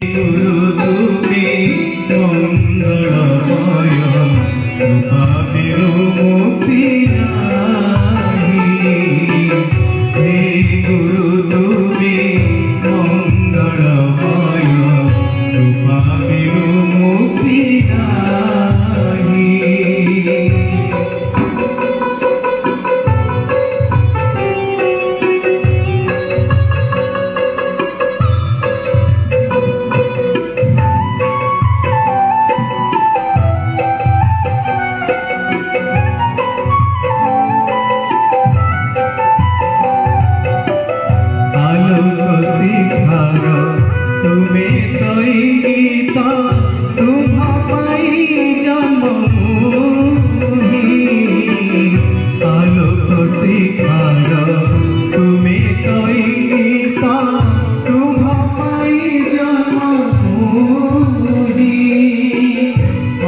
गुरु तुमे मंगलमय कृपा बिनु मुक्ति नाही। हे गुरु तुमे मंगलमय कृपा बिनु मुक्ति नाही। तुमे तई गीता तुम्हा पाई जन्मभूमि आलोक शिखार तुमे तई गीता तुम्हा पाई जन्मभूमि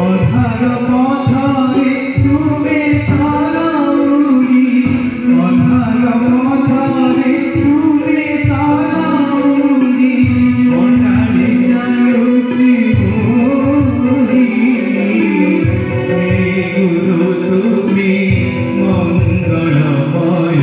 अधार मधारे तुमे तारा उड़ी अधार मधारे तुमे तारा उड़ी गुरु तुमे मंगलमय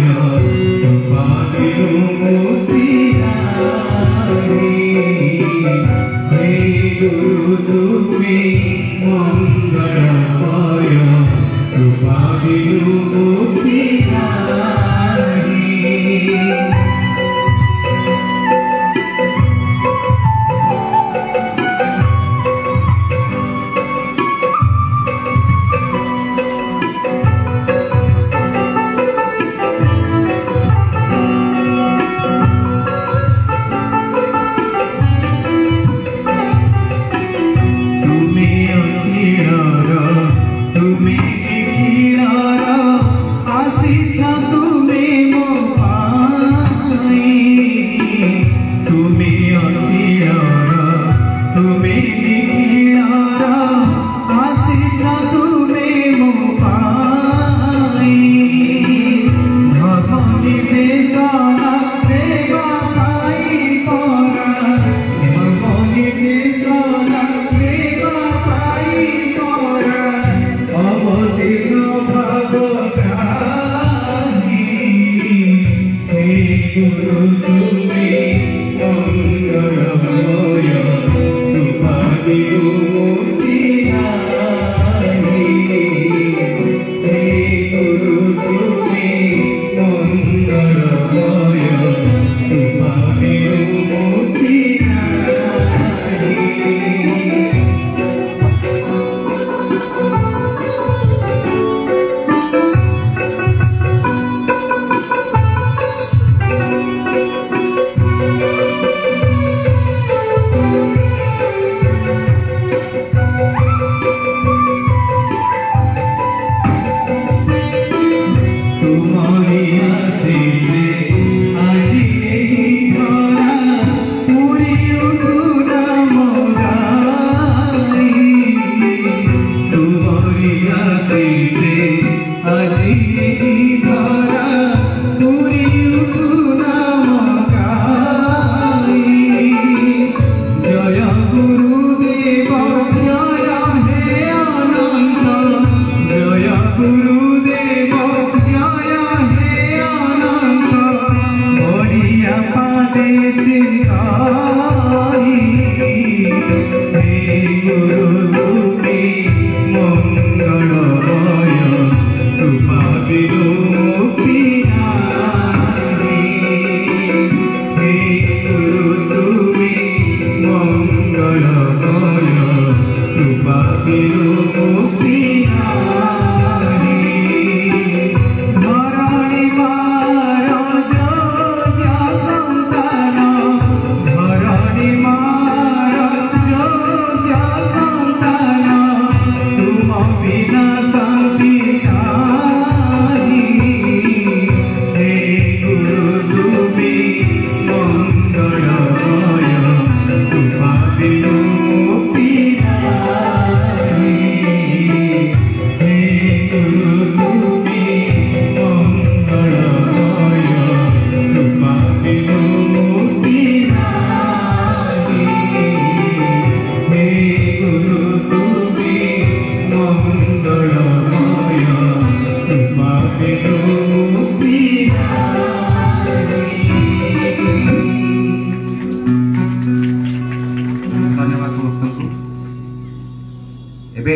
एबे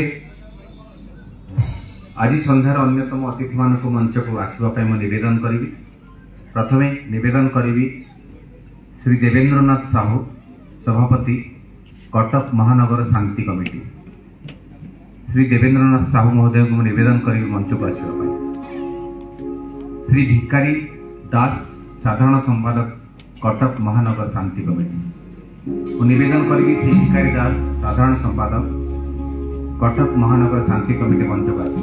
आज संध्यार अन्यतम अतिथि मान मंच को आसवाई मैं निवेदन करी। प्रथमे निवेदन करी श्री देवेंद्रनाथ साहू सभापति कटक महानगर शांति कमिटी। श्री देवेंद्रनाथ साहू महोदय को निवेदन करी मंच को आसवाई। श्री भिकारी दास साधारण संपादक कटक महानगर शांति कमिटी को निवेदन करी। श्री भिकारी दास साधारण संपादक कटक महानगर शांति कमिटी मंच को आसी।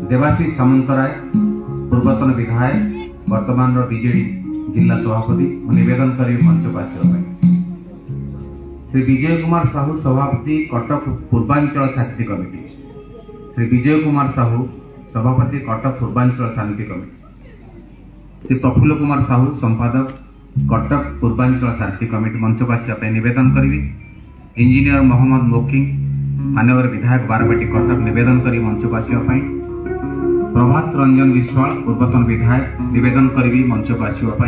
देवाशीष सामंतराय पूर्वतन विधायक वर्तमान बीजेडी जिला सभापति निवेदन करी मंच को आसवा। श्री विजय कुमार साहू सभापति कटक पूर्वांचल शांति कमिटी। श्री विजय कुमार साहू सभापति कटक पूर्वांचल शांति कमिटी। श्री प्रफुल्ल कुमार साहू संपादक कटक पूर्वांचल शांति कमिटी मंच को आसवा निवेदन करी। इंजीनियर मोहम्मद मोकिंग मानवर विधायक बारपेटी कटक निवेदन करी मंच को आसवा। प्रभात रंजन विश्वाल पूर्वतन विधायक निवेदन करी मंच को आसवा।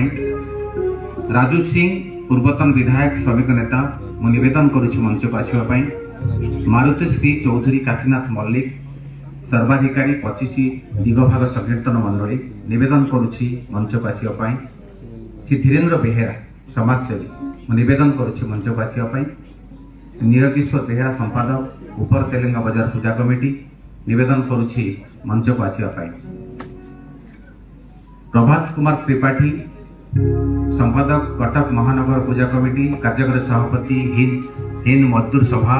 राजू सिंह पूर्वतन विधायक श्रमिक नेता मु निवेदन करुछि मंच को आसवा। मारुति श्री चौधरी काशीनाथ मल्लिक सर्वाधिकारी 25 दिगभाग संकीर्तन मंडली निवेदन करुछि मंच को आसवा। श्री धीरेन्द्र बेहेरा समाजसेवी मु निवेदन करुछि मंच को आसवा। श्री नीरकिशोर बेहेरा संपादक उपर तेलेंगा बाजार पूजा कमिटी निवेदन करुछि मंच को आसवा। प्रभात कुमार त्रिपाठी संपादक कटक महानगर पूजा कमिटी कार्यकारी सभापति हिंद मजदूर सभा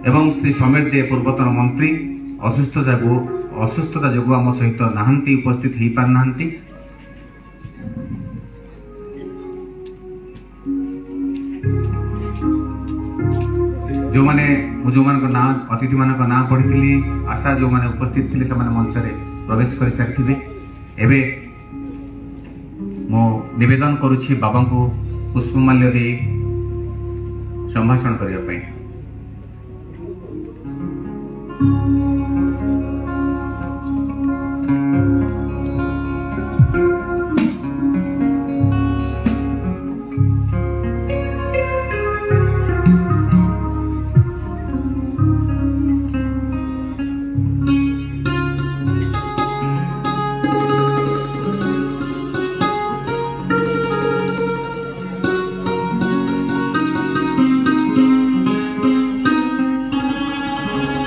एवं श्री समीर दे पूर्वतन मंत्री असुस्थता जो आम सहित नहांती उपस्थित हो पार ना। जो माने जो ना अतिथि मान ना पढ़ी आशा जो माने उपस्थित थे से मंच में प्रवेश कर सारी। एबे मो निवेदन करुछि बाबा को पुष्पमाल्य दे संभाषण करने।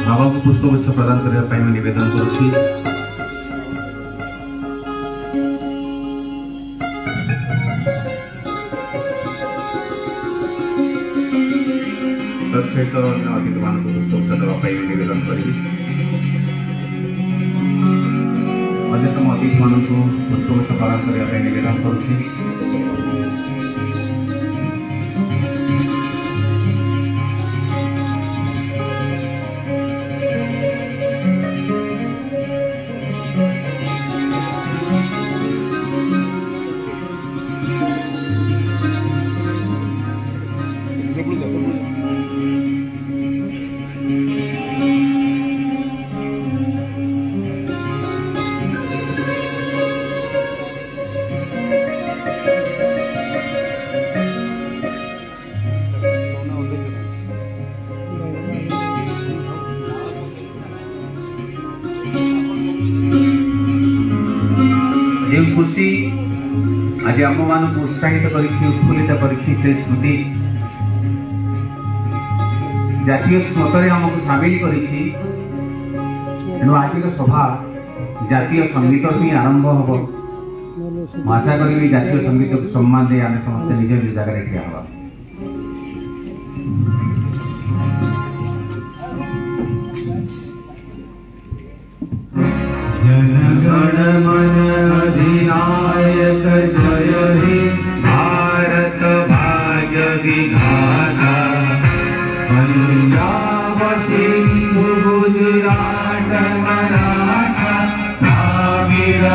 बाबा को पुष्पगुच्छ प्रदान करने मैं निवेदन करुछि। तत्सहित अतिथि मान पुष्पगुच्छ देवाई निवेदन करी। अन्यतम अतिथि मान पुष्पगुच्छ प्रदान करने निवेदन करुछि। जो खुशी आज आम मान उत्साहित उत्फुल्लित करी से स्मृति जातीय स्मृति आमको सामिल करी। आज सभा जातीय संगीत ही आरंभ हम। आशा करी जातीय संगीत को सम्मान दे आम समस्त निज निज जगह ठिया हवा। जनगण मन अधिनायक जय हे भारत भाग्य विधाता। पंजाब सिंधु गुजरात मराठा द्राविड़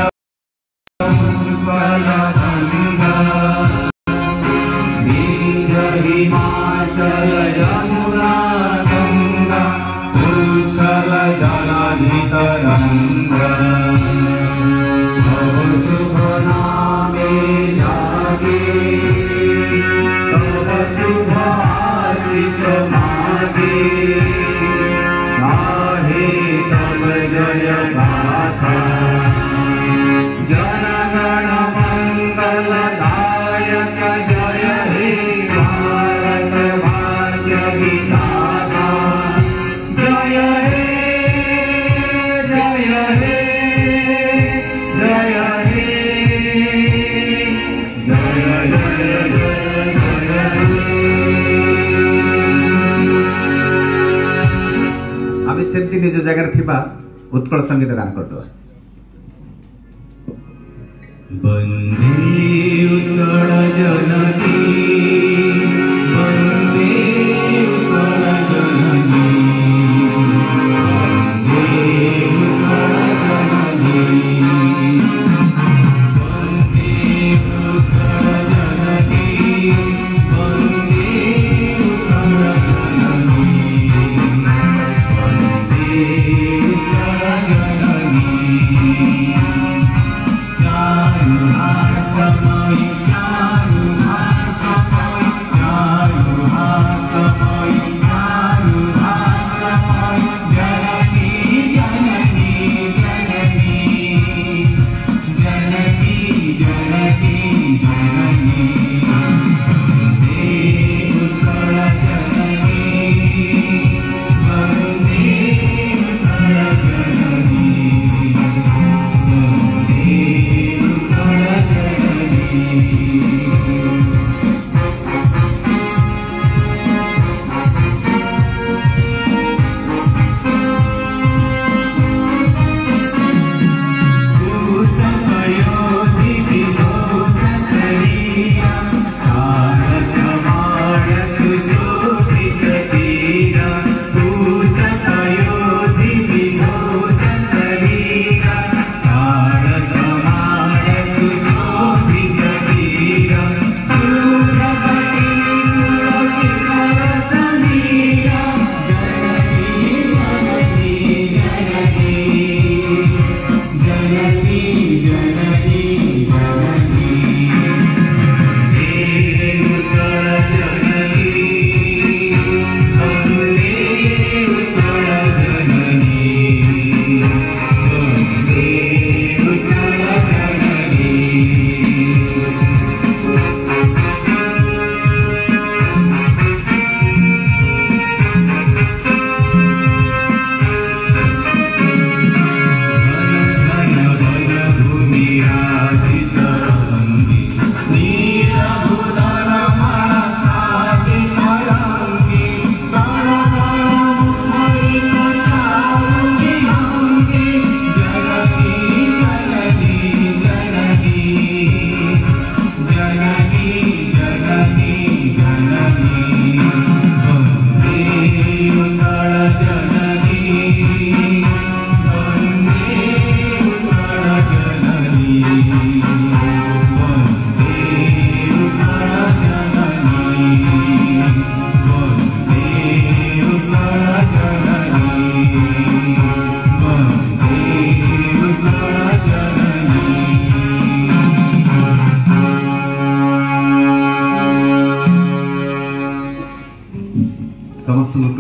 उत्कल गंगा। निज जगह थिबा उत्कल संगीत गान करदो। वन्दे उत्कल जननी वन्दे उत्कल जननी वन्दे उत्कल जननी वन्दे उत्कल जननी वन्दे उत्कल जननी वन्दे उत्कल जननी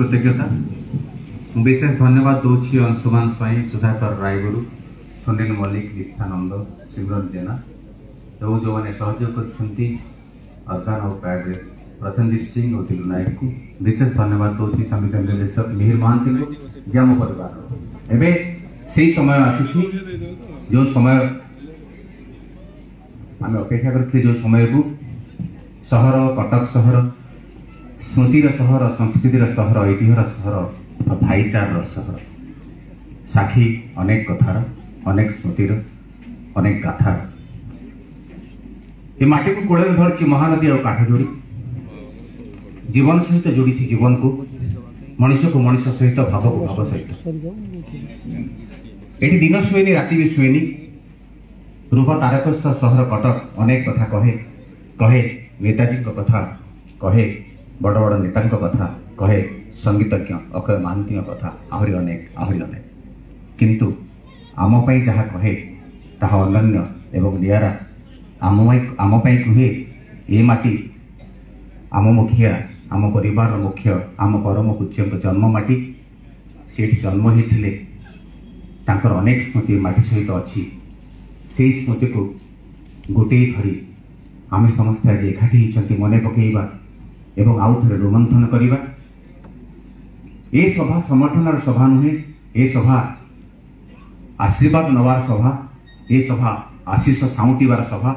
कृतज्ञता विशेष धन्यवाद दूची अंशुमान स्वाई सुधाकर रायगुरु सुनील मल्लिक दीक्षानंद सिमरन जेना जो जो मैंने सहयोग कर पैड प्रसन्नजीत सिंह और तिलु नायक को विशेष धन्यवाद दूची संविधान निर्देशक मिहिर महांती को ग्राम परिवार एवं से समय आसी जो समय आम अपेक्षा करते जो समय को सहर कटक सहर स्मृतिर सहर संस्कृतिर सहर ऐतिह्यर सहर और भाईचार सहर साक्षी अनेक कथार अनेक स्मृतिर अनेक गाथार ये माटी को कोड़े धरची महानदी और काठजोड़ी जीवन सहित जोड़ी जीवन को मनुष्य को मनुष्य सहित भाव को भाव सहित ये दिन शुएनी राति भी शुएनी रूप तारकस्थ सहर कटक अनेक कथा कहे कहे नेताजी कथा कहे बड़ बड़ नेता कथा कहे संगीतज्ञ अक्षय महांती कथा आहरी अनेक किंतु आम पाई जहाँ कहे ताहा अनन्य एवं नियारा आम पाई कहे ये माटी आम मुखिया आम परिवार मुख्य आम परम पूज्य जन्म माटी से जन्म होते तांकर अनेक स्मृति माटी सहित अच्छी से स्मृति को गोटे धरी आम समस्त आज एकाठी होती मन पकईवा एवं आउ थे रोमंथन करवा ये सभा समर्थन सभा नुहे ये सभा आशीर्वाद नवार सभा ये सभा आशीष साउंटार सभा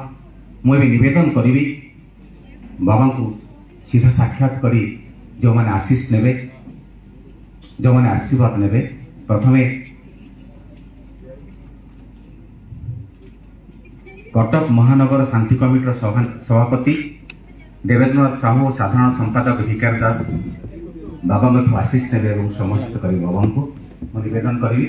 मुझे निवेदन करी बाबा को सीधा साक्षात करी जो मैंने आशीष ने जो मैंने आशीर्वाद ने प्रथमे कटक महानगर शांति कमिटर सभापति देवेंद्रनाथ साहू, साधारण संपादक भिकार दास बाबा आशीष ने समर्थित कर बाबा को निवेदन करी।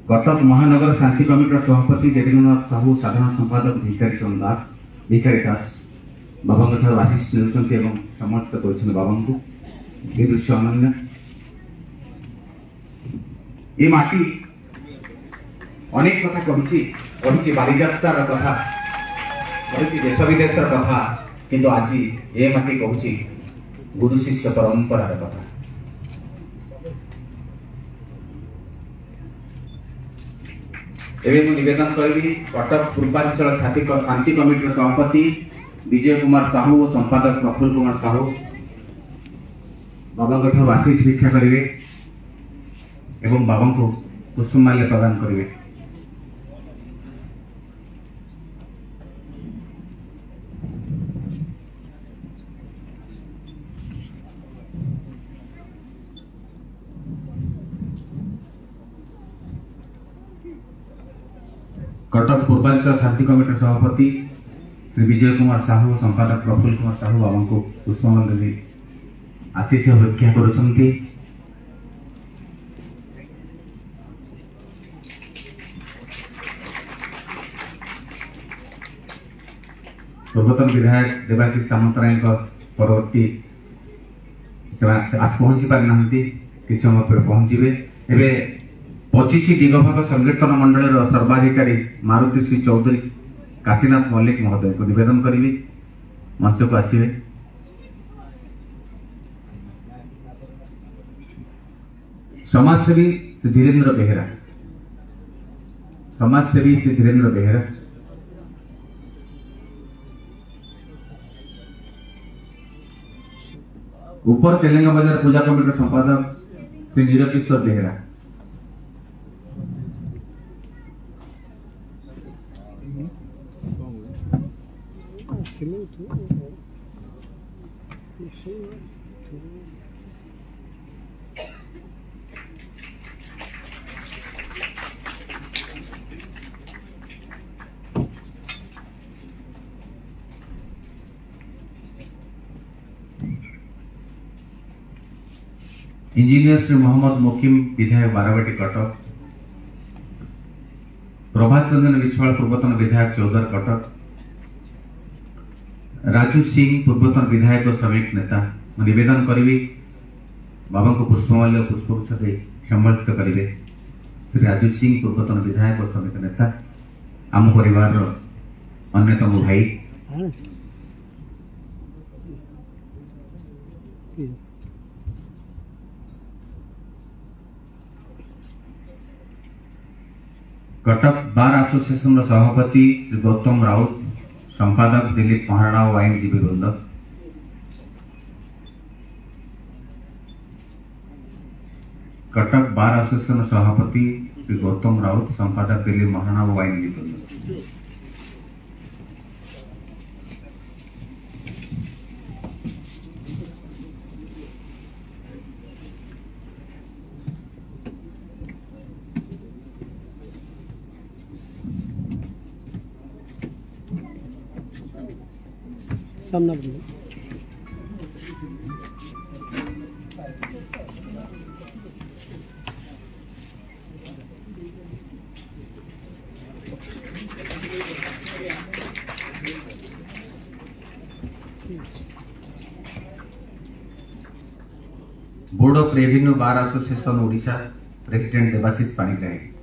कटक महानगर शांति कमिटर सभापति देवेंद्रनाथ साहू, साधारण संपादक भिकारी दास बाबा आशीष ने समर्थित कर बाबा को ये दृश्य अनन्य। ये माटी अनेक कथा कही बालीजात्रार कथा कही देश विदेश कथा, किंतु आज ये माटी कहूँ गुरु शिष्य परंपरार कथा। एवं निवेदन करी कटक पूर्वांचल शांति कमिटर सभापति विजय कुमार साहू और संपादक प्रफुल्ल कुमार साहू बाबा आशीष भिक्षा करेंगे एवं बाबा को पुष्पमाल्य प्रदान करेंगे। कटक पूर्वांचल शांति कमिटी सभापति श्री विजय कुमार साहू, संपादक प्रफुल्ल कुमार साहू बाबा को पुष्पमाल्य आशीष भिक्षा करुछंती। पूर्वतन विधायक देवाशीष सामंतराय परवर्ती पहुंची पारि ना कि समय पर पहुंचे। एवं 25 दिगभाग संकीर्तन मंडल सर्वाधिकारी मारुति श्री चौधरी काशीनाथ मल्लिक महोदय को निवेदन करी मंच को आसवे। समाजसेवी श्री धीरेन्द्र बेहेरा, समाजसेवी श्री धीरेन्द्र बेहेरा, ऊपर तेलंगा बाजार पूजा कमिटी संपादक श्री नीरकिशोर बेहेरा, इंजीनियर श्री मोहम्मद मुकीम विधायक बाराबाटी कटक, प्रभात रंजन विश्वाल पूर्वतन विधायक चौदर कटक, राजू सिंह पूर्वतन विधायक और श्रमिक नेता निवेदन करी बाबा को पुष्पमाल्य पुष्पगुच्छ दे सम्मानित करेंगे। श्री राजू सिंह पूर्वतन विधायक और श्रमिक नेता आम परिवार अन्यतम भाई। कटक बार एसोसिएशन सभापति श्री गौतम राउत, संपादक दिलीप महाराणा और आईनजीवी वृंद। कटक बार एसोसिएशन सभापति श्री गौतम राउत, संपादक दिलीप महाराणा और आईनजीवी वृंद। सामना board of revenue bar association Odisha president Debashish Panigrahi.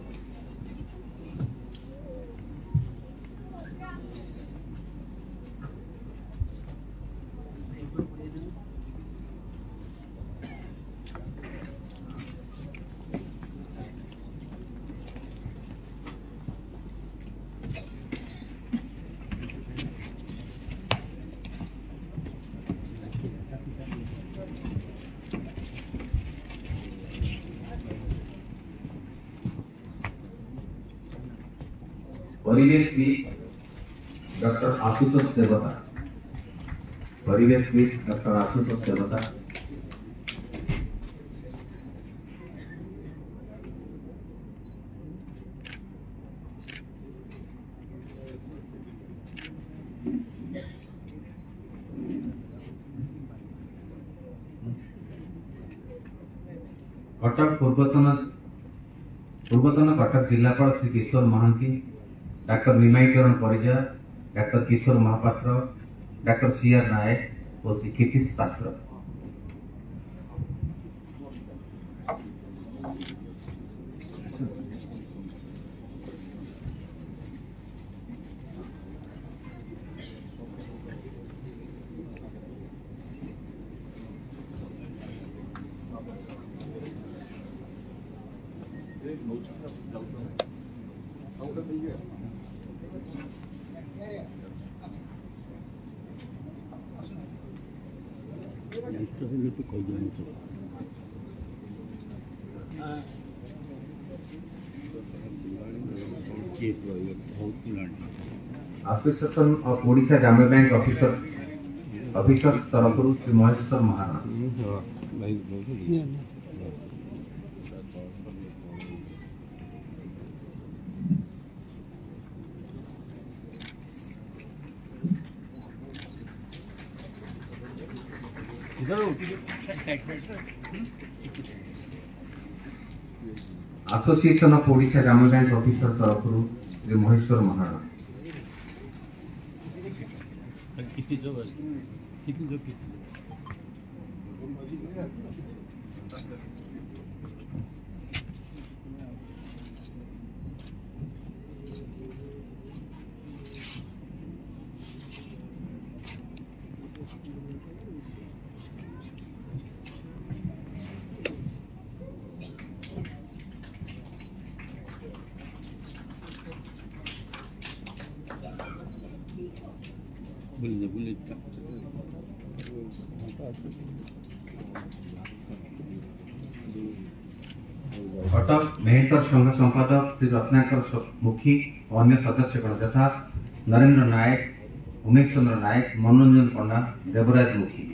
परिवेशविद डॉक्टर आशुतोष देवता, परिवेशविद डॉक्टर आशुतोष देवता, कटक पूर्वतन कटक जिलापाल Shri Kishore Mohanty, doctor Nimai Charan Parija, doctor Kishore Mohapatra, doctor CR Nayak और श्री कितीश पात्र। एसोसिएशन ऑफ ओडिशा ग्राम्य बैंक ऑफिसर तरफ श्री महेश्वर महाराणा। एसोसिएशन ऑफ ओडिशा ग्राम्य बैंक ऑफिसर तरफ श्री महेश्वर महाराणा। कटक मेहतर संघ संपादक श्री रत्नाकर मुखी और अन्य सदस्यगण यथा नरेंद्र नायक, उमेश चंद्र नायक, मनोरंजन पंडा, देवराज मुखी।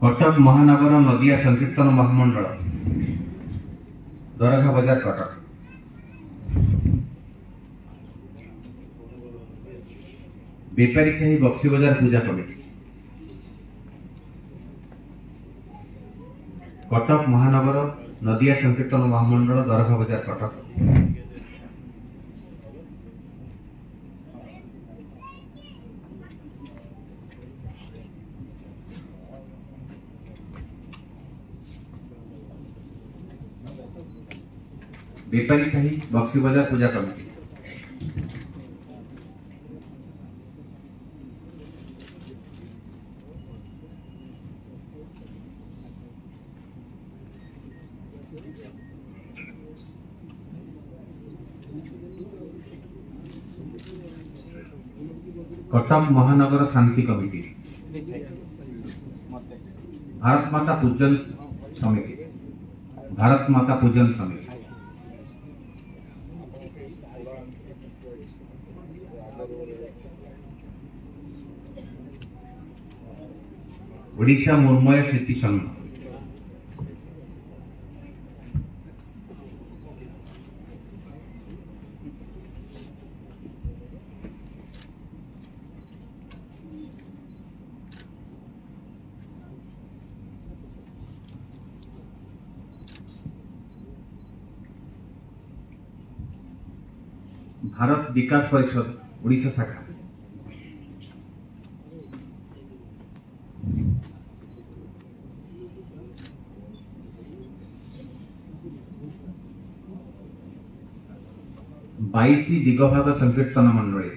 कटक महानगर नदिया संकीर्तन महामंडल दरघा बाजार कटक। बेपारी साही बक्सी बाजार पूजा कमिटी। कटक महानगर नदिया संकीर्तन महामंडल दरघा बाजार कटक। बेपारी साही बक्सी बाजार पूजा कमिटी। कटक महानगर शांति कमिटी। भारत माता पूजन समिति। भारत माता पूजन समिति। ओडिशा मुर्मय स्मृति संघ। भारत विकास परिषद ओडिशा शाखा। बाईसी दिगभाग संकीर्तन मंडली।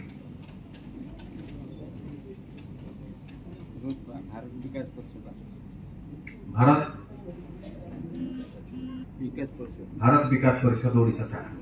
भारत विकास परिषद ओडिशा शाखा।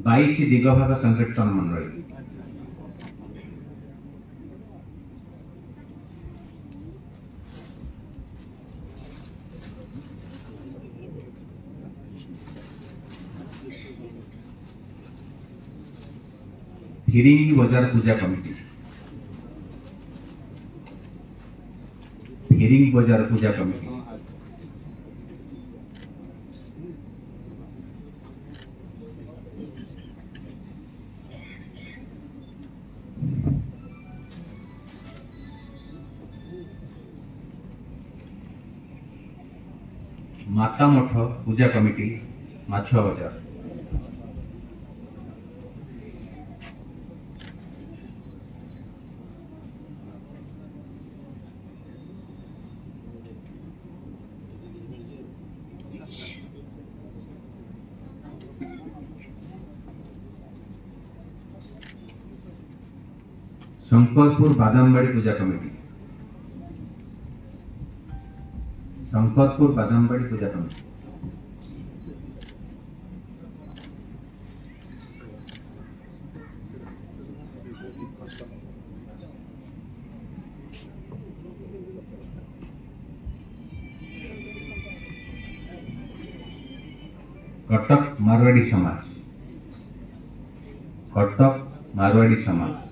बाईस दिगभाग संकीर्तन मंडली फिरिंगी बजार पूजा कमिटी फिरिंगी बजार पूजा कमिटी माता मठ पूजा कमिटी माछुआ बजार शंकरपुर बादामबाड़ी पूजा कमिटी शंकरपुर बादामबाड़ी पूजा कमिटी कटक मारवाड़ी समाज कटक मारवाड़ी समाज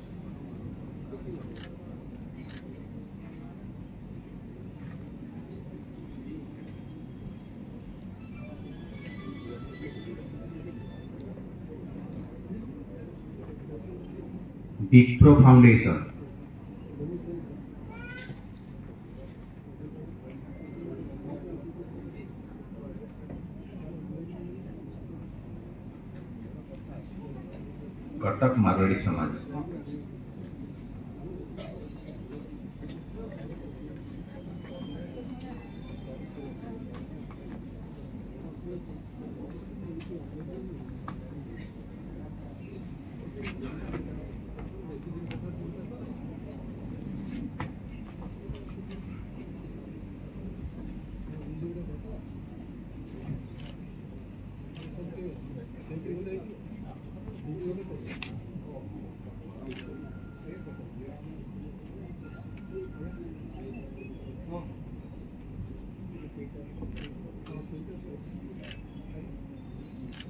विप्रो फाउंडेशन कटक मारवाड़ी समाज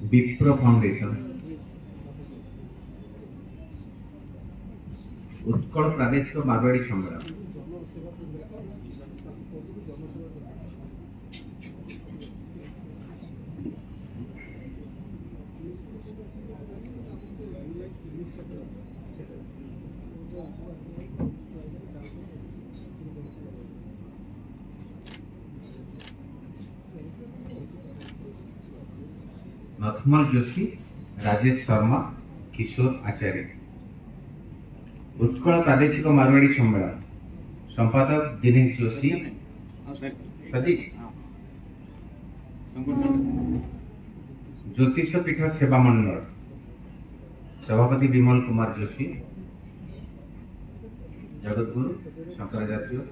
विप्रो फाउंडेशन उत्कल प्रादेशिक मारवाड़ी सम्मेलन नथमल जोशी राजेश शर्मा किशोर आचार्य उत्कल प्रादेशिक मारवाड़ी सम्मेलन संपादक दिनेश जोशी सतीश ज्योतिष पीठ सेवा मंडल सभापति विमल कुमार जोशी जगतगुरु शंकराचार्य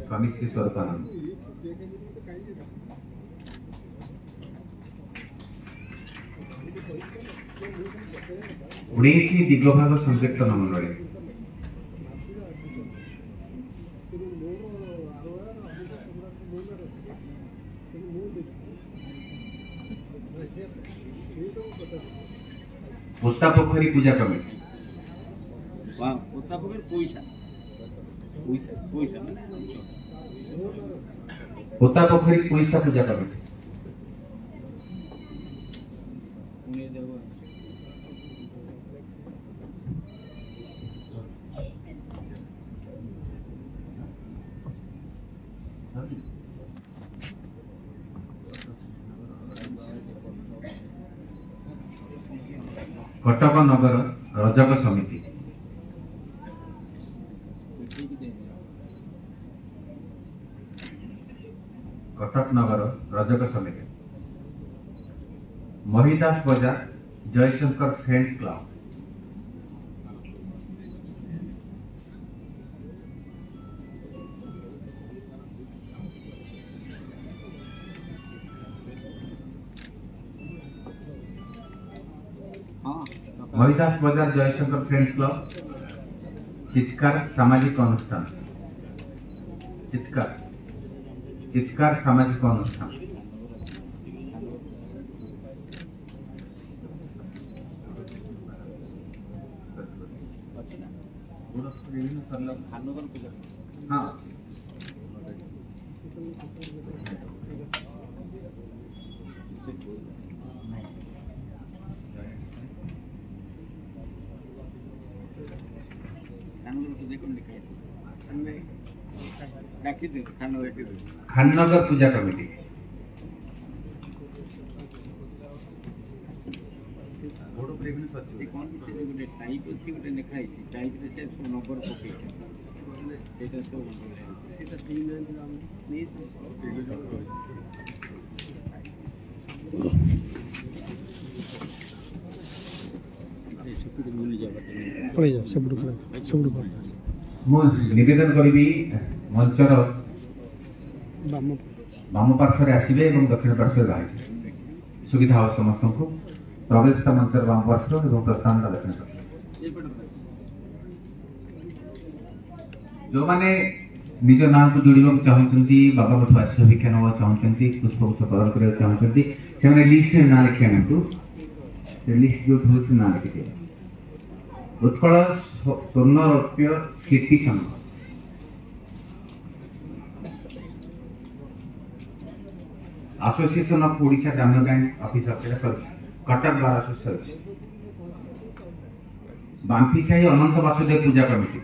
स्वामी श्री स्वरूपानंद उड़ीसी दिगभाग संकीर्तन मंडली पोस्ता पोखरी पूजा कमिटी पोस्ता पोखरी पोता पोखरी पैसा पूजा कमिटी कटक नगर रजक समिति कटक नगर रजक समिति महिदास बजार जयशंकर फ्रेंड्स क्लब हाँ মহিদাস বাজার জয়শঙ্কর ফ্রেন্ডস ক্লাব চিৎকার সামাজিক অনুষ্ঠান চিৎকার চিৎকার সামাজিক অনুষ্ঠান ଅଛି ନା বিভিন্ন সরলাম ଖାନଗର ପୂଜା হ্যাঁ ଖାନଗର ପୂଜା କଣ ଲେଖା ହେଇଛି ଡାକିଛୁ ଖାନଗର ଡାକିଛୁ খাননগর পূজা কমিটি বড় প্রেমিক ସେ କ'ଣ କି ସେ ଗୋଟେ ଟାଇପ୍ ଅଛି ଗୋଟେ ଲେଖା ହେଇଛି ଟାଇପ୍ରେ ସେ ସବୁ ନମ୍ବର ପକେଇଛି ସେଇଟା ସବୁ ସେଇଟା ମୁଁ ନିବେଦନ କରିବି ମଞ୍ଚର ବାମ ପାର୍ଶ୍ୱରେ ଆସିବେ ଏବଂ ଦକ୍ଷିଣ ପାର୍ଶ୍ୱରେ ବାହାରିବେ ସୁବିଧା ହେବ ସମସ୍ତଙ୍କୁ ପ୍ରବେଶ ମଞ୍ଚର ବାମ ପାର୍ଶ୍ୱ ଏବଂ ପ୍ରସ୍ଥାନ ଦକ୍ଷିଣ ପାର୍ଶ୍ୱ ଯେଉଁମାନେ ନିଜ ନାଁକୁ ଯୋଡ଼ିବାକୁ ଚାହୁଁଛନ୍ତି ବାବାଙ୍କଠୁ ଆଶୀର୍ବାଦ ଭିକ୍ଷା ନେବାକୁ ଚାହୁଁଛନ୍ତି ପୁଷ୍ପଗୁଚ୍ଛ ପ୍ରଦାନ କରିବାକୁ ଚାହୁଁଛନ୍ତି ସେମାନେ ଲିଷ୍ଟରେ ନାଁ ଲେଖି ଆଣନ୍ତୁ ଲିଷ୍ଟ ଯୋଉଠି ହେଉଛି ନାଁ ଲେଖିଦିଅ ଉତ୍କଳ ସ୍ୱର୍ଣ୍ଣ ରୌପ୍ୟ କୀର୍ତ୍ତି ସଂଘ ଆସୋସିଏସନ ଅଫ୍ ଓଡ଼ିଶା ଗ୍ରାମ୍ୟ ବ୍ୟାଙ୍କ ଅଫିସର ସେଇଟା ସରିଛି କଟକ ବାର ସରିଛି ବାମ୍ଫିସାହି ଅନନ୍ତ ବାସୁଦେବ ପୂଜା କମିଟି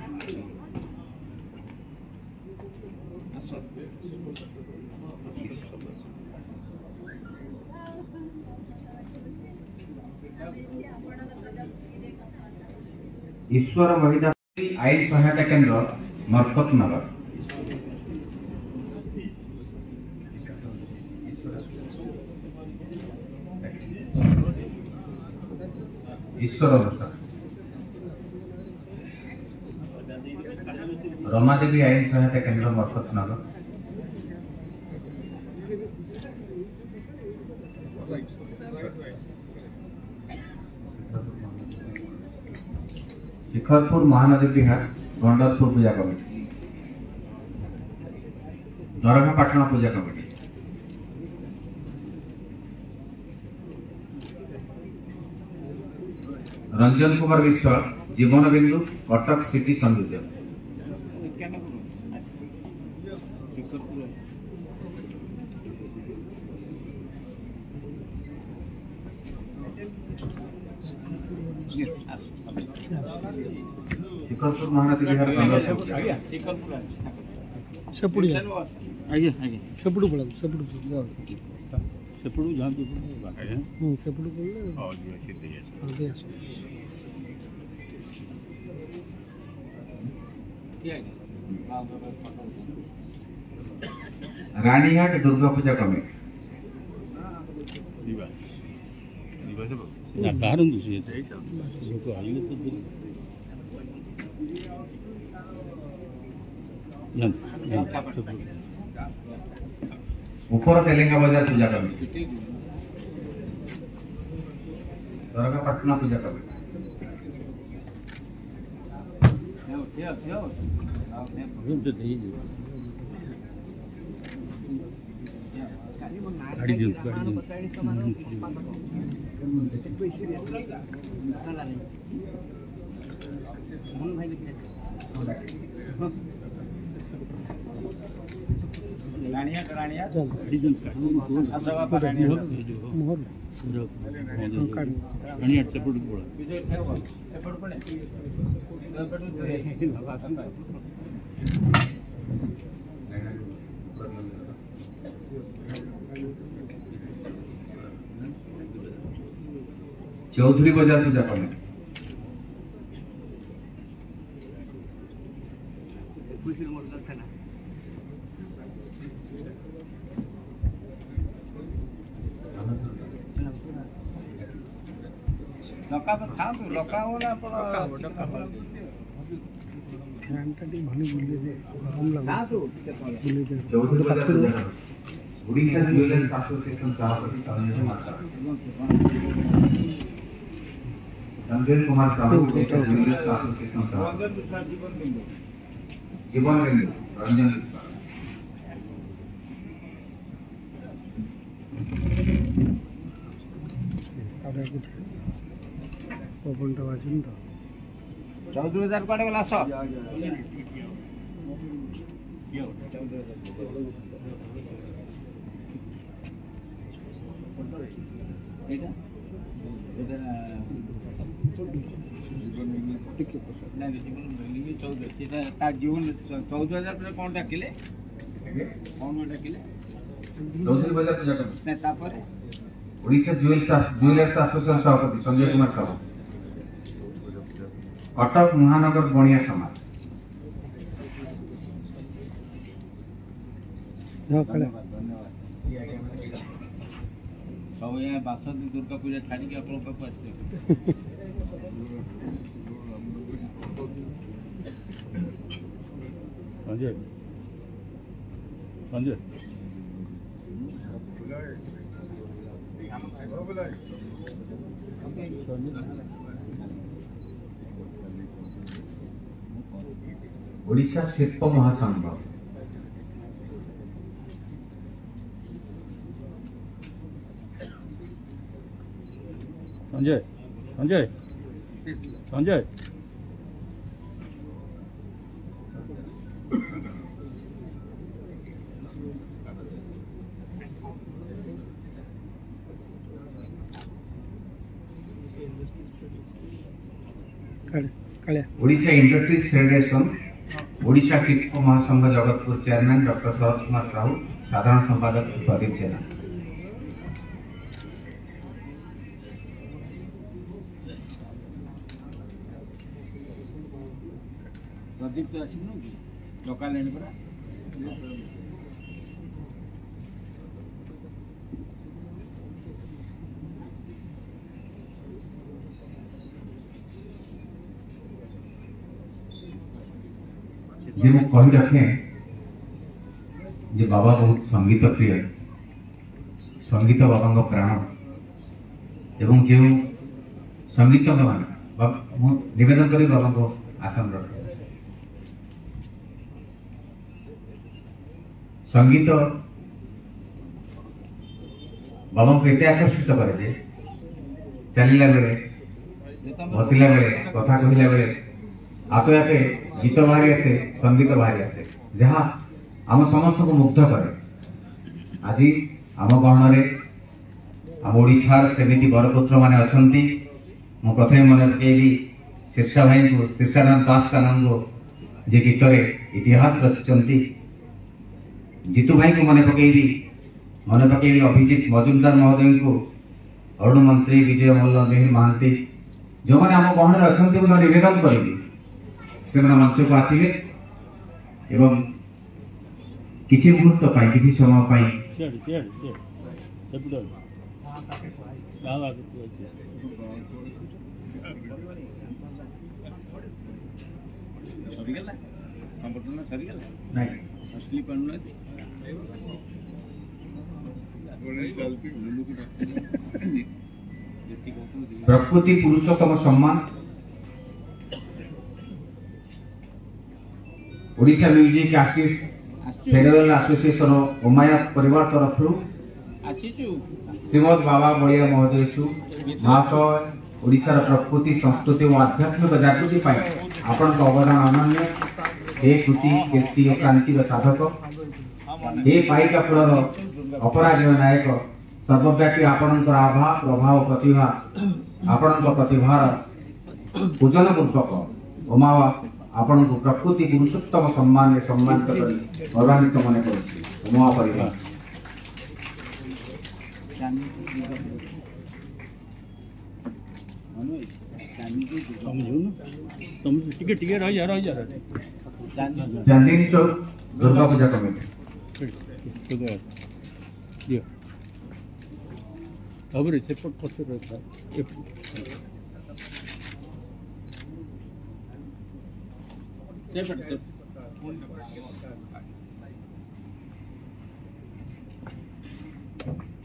ईश्वर महिला आईन सहायता केंद्र मरकत नगर ईश्वर अनुष्ठान रमादेवी आईन सहायता केंद्र मरकत नगर शिखरपुर महानदी विहार गंडरपुर पूजा कमिटी दरघा पाटना पूजा कमिटी रंजन कुमार विश्वाल जीवन बिंदु कटक सिटी संयोजक शिखरपुर महानदी विहार गंडरपुर ସେପଟୁ ଆଜ୍ଞା ଆଜ୍ଞା ସେପଟୁ ପଳାଉ ସେପଟୁ ସେପଟୁ ଯାଆନ୍ତୁ ସେପଟୁ ପଡ଼ିଲେ ଆସ रानीहाट दुर्गा पूजा कमिटी ନା ବାହାରନ୍ତୁ ସେ ଲୋକ ଆଇଲେ ତ ऊपर तेलंगा बाजार पूजा कमिटी दरगा पटना पूजा कमिटी ଗାଡ଼ି ଦିଅ ଗାଡ଼ି ଚାଲ ସେପଟୁ ପଳା चौधरी बाजार पूजा कमिटी ଲଙ୍କା ତ ଖାଆନ୍ତୁ ଲଙ୍କା ହେଲା ଆପଣ ଫ୍ୟାନ୍ଟା ଟିକେ ଭାଣି ବୁଲେଇ ଦେ ଗରମ ଖାଆନ୍ତୁ ଲାଗୁଛି କେତେବେଳେ ବୁଲେଇ ଦେ चौधरी बाजार पूजा कमिटी उड़ीसा ज्वेलर्स एसोसिएशन सभापति संजय माता रंजन कुमार साहू ओडिशा ज्वेलर्स एसोसिएशन सभापति जीवन बिंदु रंजन विश्वास पवनटा बाजन तो 14,000 कुआडे गला आस जीवन 14,000 कौन डाकिले चौधरी बजार पूजा कमिटी नहीं तापर ओडिशा ज्वेलर्स एसोसिएशन सभापति संजय कुमार साहू कटक महानगर बणिया समाज धन्यवाद सब यहाँ बासंती दुर्गा पूजा छाड़ी आप संजय संजय ओडिशा शिल्प महासंघ संजय संजय संजय ओडिशा इंडस्ट्रीज फेडरेशन ओडिशा शिल्प महासंघ जगतपुर चेयरमैन डॉक्टर शरद कुमार साहू साधारण संपादक प्रदीप जेना प्रदीप तो आसिनु लोकल लेने पड़ा जे मु कही रखे जे बाबा बहुत संगीत प्रिय संगीत बाबा प्राण एवं जो संगीत मान निवेदन करी बाबा को आसन रखे संगीत बाबा को एत आकर्षित करे जे चलला बेले बसला बेले कथा कहला बेले आपे आपे गीत बाहरी आसे संगीत बाहरी आसे जहाँ आम समस्त को मुग्ध करे आज आम गहन आम ओडिशार सेमिति बरपुत्र माने अछंती मु प्रथम मन पकेबी शीर्षा भाई को शीर्षानंद दास कानन को जे गीत रे इतिहास रचिचंती जीतू भाई को मन पकेबी अभिजीत मजुमदार महोदय को अरुण मंत्री विजय मल्ल मिहिर महांती जो मैंने आम गहन अछंती निवेदन करी से मंच को आसिले एवं किसी मुहूर्त किसी समय सरीगला संपटना सरीगला नहीं असली पन्ना प्रकृति पुरुषोत्तम सम्मान Odisha music artist federal association ओमाया परिवार तरफ श्रीमद बाबा बड़िया महोदय महाशय ओडिशार प्रकृति संस्कृति और आध्यात्मिक जागृति आपण अवदान अनन्य हे कृति कीर्ति और क्रांतिर साधक हे पाइका फुलर अपराजय नायक सर्वव्यापी आपणकर आभा प्रभाव प्रतिभा आपण प्रतिभार पूजन पूर्वक ओमा आपण को प्रकृति पुरुषोत्तम सम्मान सम्मानित कर गौरवान्वित मन कर ओमा परिवार टिके रही जा चांदनी चौक दुर्गा पूजा कमेटी खबर सेपट पत्र रहता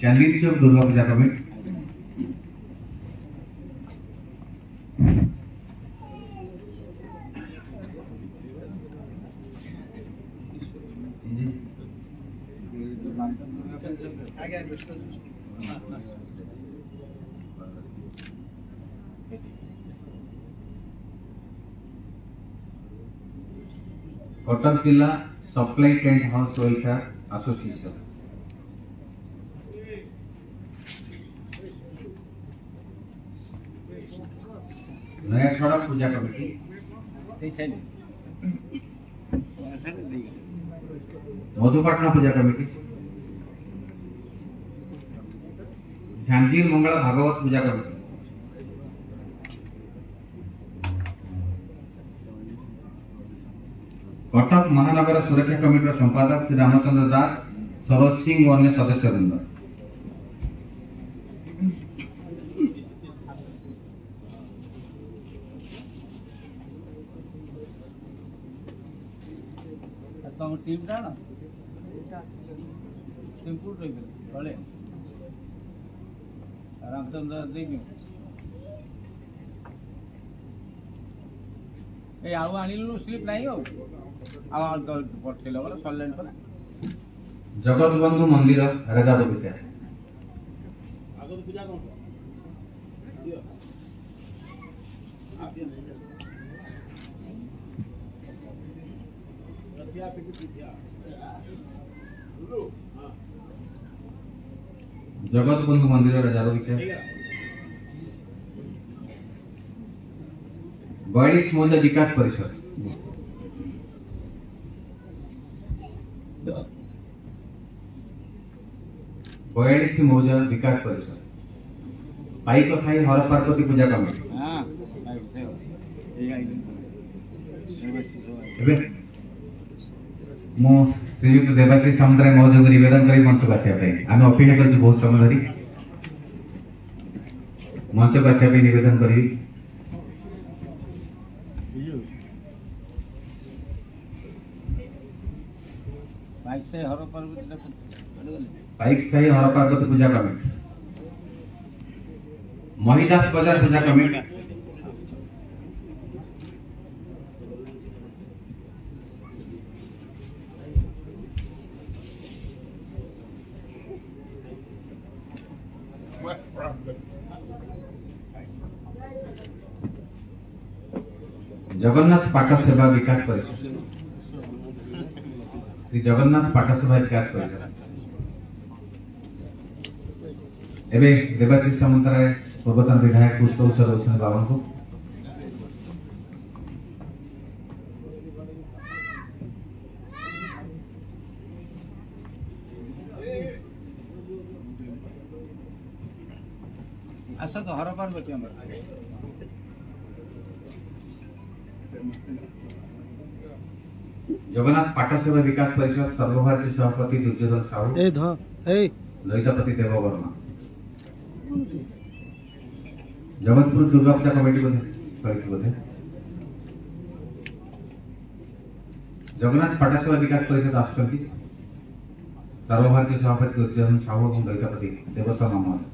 चांदनी चौक दुर्गा पूजा कमेटी कटक जिला supply tent house welfare association नया सड़क पूजा कमिटी मधुपाटना पूजा कमिटी झांझीर मंगला भागवत पूजा कमिटी कटक महानगर सुरक्षा कमिटी संपादक श्री रामचंद्र दास सरोज सिंह और अन्य सदस्य वृंद तुम टीम जाना टीम कौन रही बड़े रामचंद्र देखियो ए आउ आनिलु स्लिप नहीं हो आ पठेल बोला सल्लेन पर जगत बंधु मंदिर रेगा बगीचा आगो पूजा कौन जगत बंधु मंदिर रेगा बगीचा 42 मौजा विकास परिषद बयालीस मौजा विकास परिषद पाइक साई हर पार्वती पूजा कमिटी श्रीयुक्त देवाशीष सामंतराय महोदय को निवेदन कर मंच को आसापी आम अपेक्षा कर बहुत समय धरी मंच को आसापी निवेदन करी बाइक से हर पाइक साई हर पार्वती पूजा कमिटी महिदास बाजार पूजा कमिटी जगन्नाथ पाठ सेवा विकास परिषद श्री जगन्नाथ पाठ सेवा विकास परिषद एबे देवाशीष सामंतराय पूर्वतन विधायक पुष्प उत्सव रोशन बाबा को आशा तो हर पार्वती हमर जगन्नाथ पाठ सेवा विकास परिषद सर्वभारतीय सभापति दुर्योधन साहू ललितापति देववर्मा जगतपुर दुर्गा पूजा कमिटी बोधे जगन्नाथ पाठ सेवा विकास परिषद आसुचंती सर्वभारतीय सभापति दुर्योधन साहू और ललितापति देवस्वामी महोदय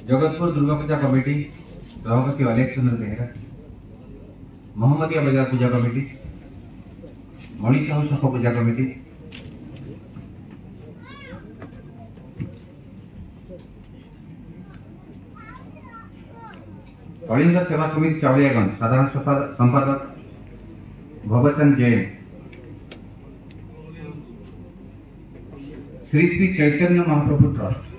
जगतपुर दुर्गा पूजा कमेटी सभापति अलेक्स चंद्र बेहरा मोहम्मदिया बाजार पूजा कमेटी मणिसाहू छक पूजा कमेटी कलिंग सेवा समिति चावलियागंज साधारण संपादक भवचंद जैन श्री श्री चैतन्य महाप्रभु ट्रस्ट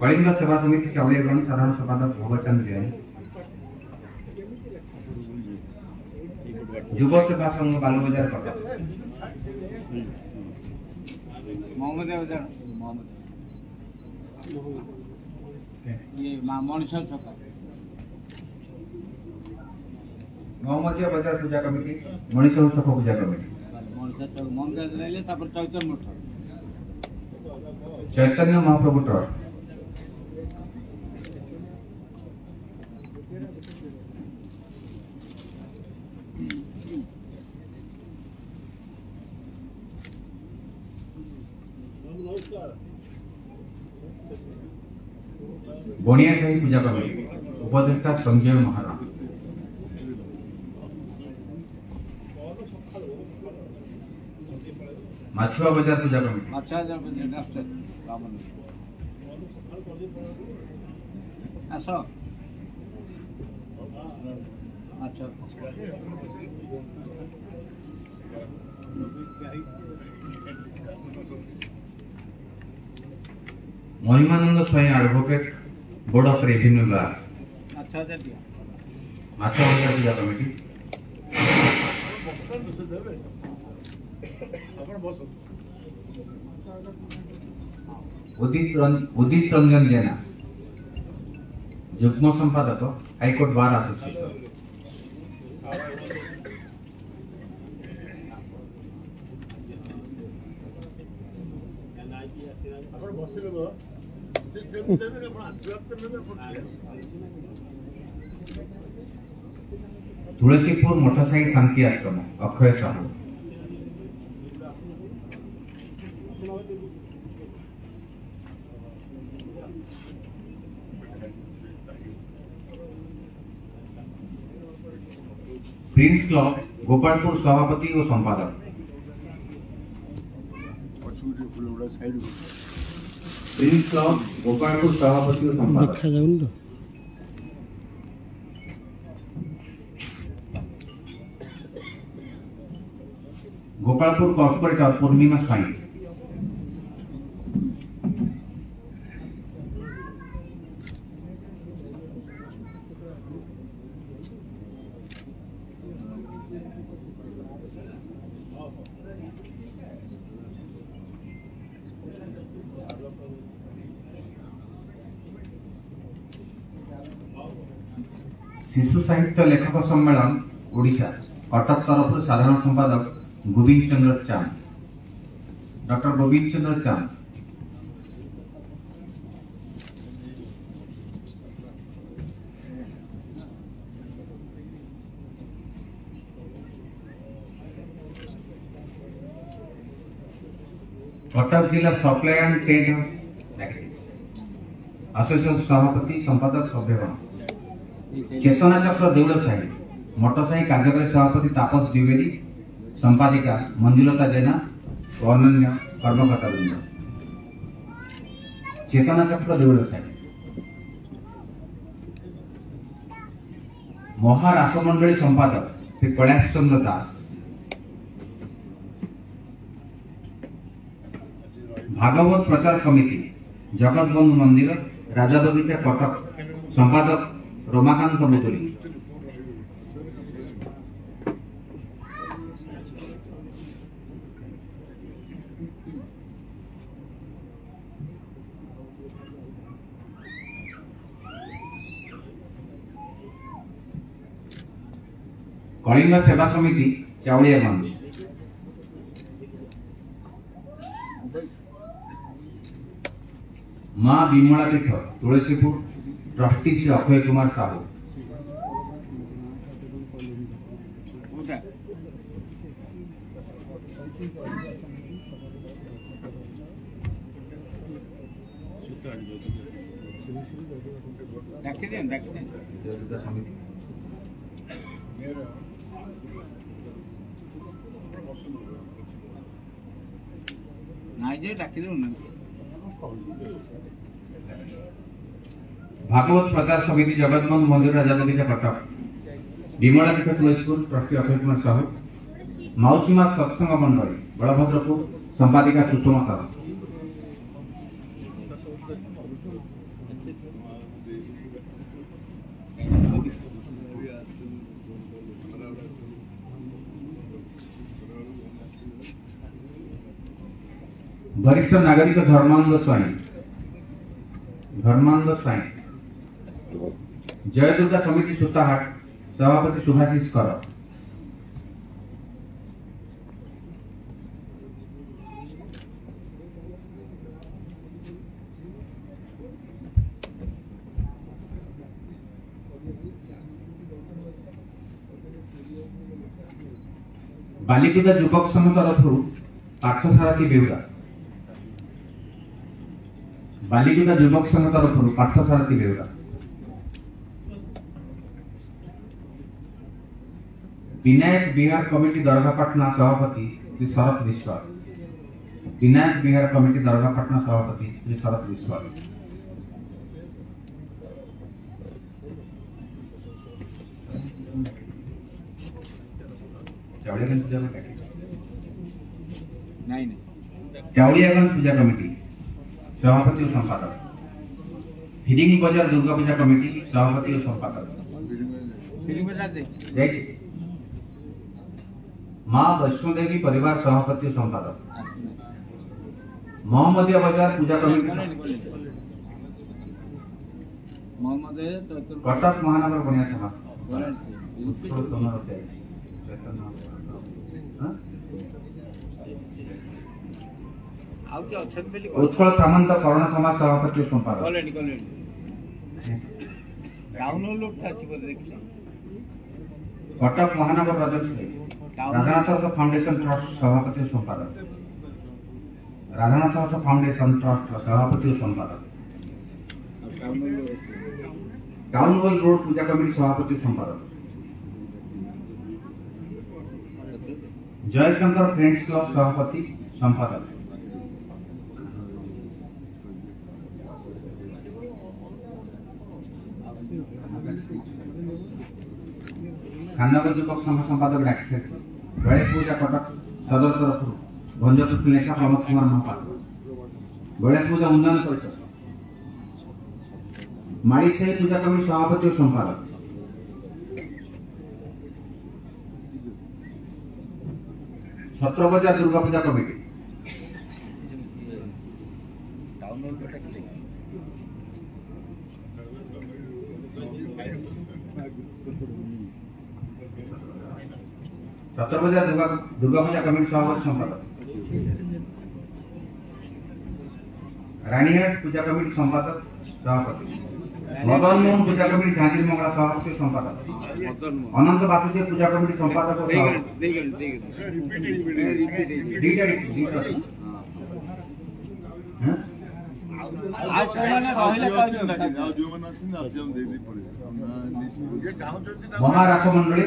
कलिंग सेवा समिति चावलियागंज साधारण संपादक भवचंद जैन युव सेवा संघ बालूबजार कटक मोहम्मद ये मनीषा छका मोहम्मदिया बाजार पूजा कमिटी मनीष छक पूजा कमिटी मनीषा चौक मंदिर रहिले तापर चैतन्य मठ चैतन्य महाप्रभु ट्रस्ट नमस्कार बनिया साही पूजा कमिटी उपदेष्टा संजय महाराज माछुआ बाजार पूजा कमिटी अच्छा जब नेक्स्ट काम आसो अच्छा महिमानंद स्वयं advocate board of revenue law अच्छा दिया माछुआ बाजार पूजा कमिटी उदित रंजन जेना युग्म संपादक high court bar association Tulsipur मठसाई Shanti Ashram Akshay Sahu Prince club Gopalpur सभापति और संपादक प्रिंस क्लब गोपालपुर सभापति और संपादक देखा जाऊन तो गोपालपुर कॉर्पोरेटर पूर्णिमा स्वाई शिशु साहित्य लेखक सम्मेलन ओडिशा कटक तरफ साधारण संपादक गोविंद चंद्र चांद डॉक्टर गोविंद चंद्र चांद कटक जिला सप्लाई एंड ट्रेड एसोसिएशन सभापति संपादक सभ्यगण चेतना चक्र देउल साही मटसाही कार्यकारी सभापति तापस द्विवेदी संपादिका मंजुलता जेना और अन्य कर्मकर्ता वृंद चेतना चक्र देउल साही महाराष्ट्रमंडली संपादक श्री कैलाश चंद्र दास भागवत प्रचार समिति जगतबंधु मंदिर राजा बगीचा कटक संपादक रमाकांत मुदुली कलिंग सेवा समिति चावड़ियागंज मां विमला पीठ तुलसीपुर ट्रस्टी श्री अक्षय कुमार साहू समिति भागवत प्रचार समिति जगतबंधु मंदिर राजा बगीचा कटक विमला पीठ तुलसीपुर ट्रस्टी अक्षय कुमार साहू मौसीमा सत्संग मंडली बलभद्रपुर संपादिका सुषमा साहू वरिष्ठ नागरिक धर्मानंद स्वाई जय दुर्गा समिति सुताहाट सभापति सुभाषिष कर बालिकुदा युवक संघ तरफ पार्थसारथी बेउरा बालिकुदा युवक संघ तरफ पार्थसारथी बेउरा विनायक बिहार कमिटी दरगाहपाटना सभापति श्री शरत विश्वास विनायक बिहार कमिटी दरगाहपाटना सभापति श्री शरत विश्वास चावड़ियागंज पूजा कमिटी नहीं चावड़ियागंज पूजा कमिटी सभापति और संपादक हिरिंग बाजार दुर्गा पूजा कमिटी सभापति और संपादक मां वैष्णो देवी परिवार सभापति और संपादक मोहम्मदिया बाजार पूजा कमिटी कटक महानगर बनिया सभा उत्कल सामंत करुणा समाज सभापति और संपादक कटक महानगर अध्यक्ष राधानाथ फाउंडेशन ट्रस्ट सभापति और संपादक राधानाथ फाउंडेशन ट्रस्ट सभापति और संपादक टाउन हॉल रोड पूजा कमिटी सभापति और संपादक जयशंकर फ्रेंड्स क्लब सभापति संपादक खाननगर युवक संघ संपादक डाक्टर गणेश पूजा कटक सदर तरफ भंजत लेखा प्रमोद कुमार महापात्र गणेश पूजा उन्नयन परिषद माड़ीसाही पूजा कमिटी सभापति और संपादक छत्रबजार दुर्गा पूजा कमिटी छत्रबजार दुर्गा पूजा कमिटी सभापति संपादक रानीहाट पूजा कमिटी संपादक सभापति मदन मोहन पूजा कमिटी झांझीर मंगला सभापति संपादक अनंत वासुदेव पूजा कमिटी संपादक महाराष्ट्र मंडली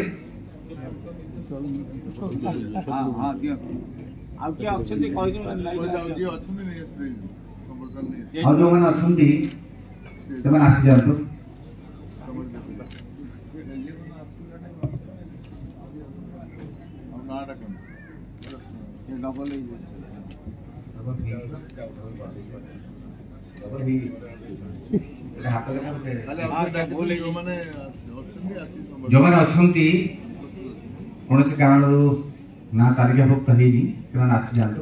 और जो मैंने अच्छी से मैंने आसी जातु जो मैंने अच्छी कौन से कारण ना तालिकाभुक्त है से आसी जातु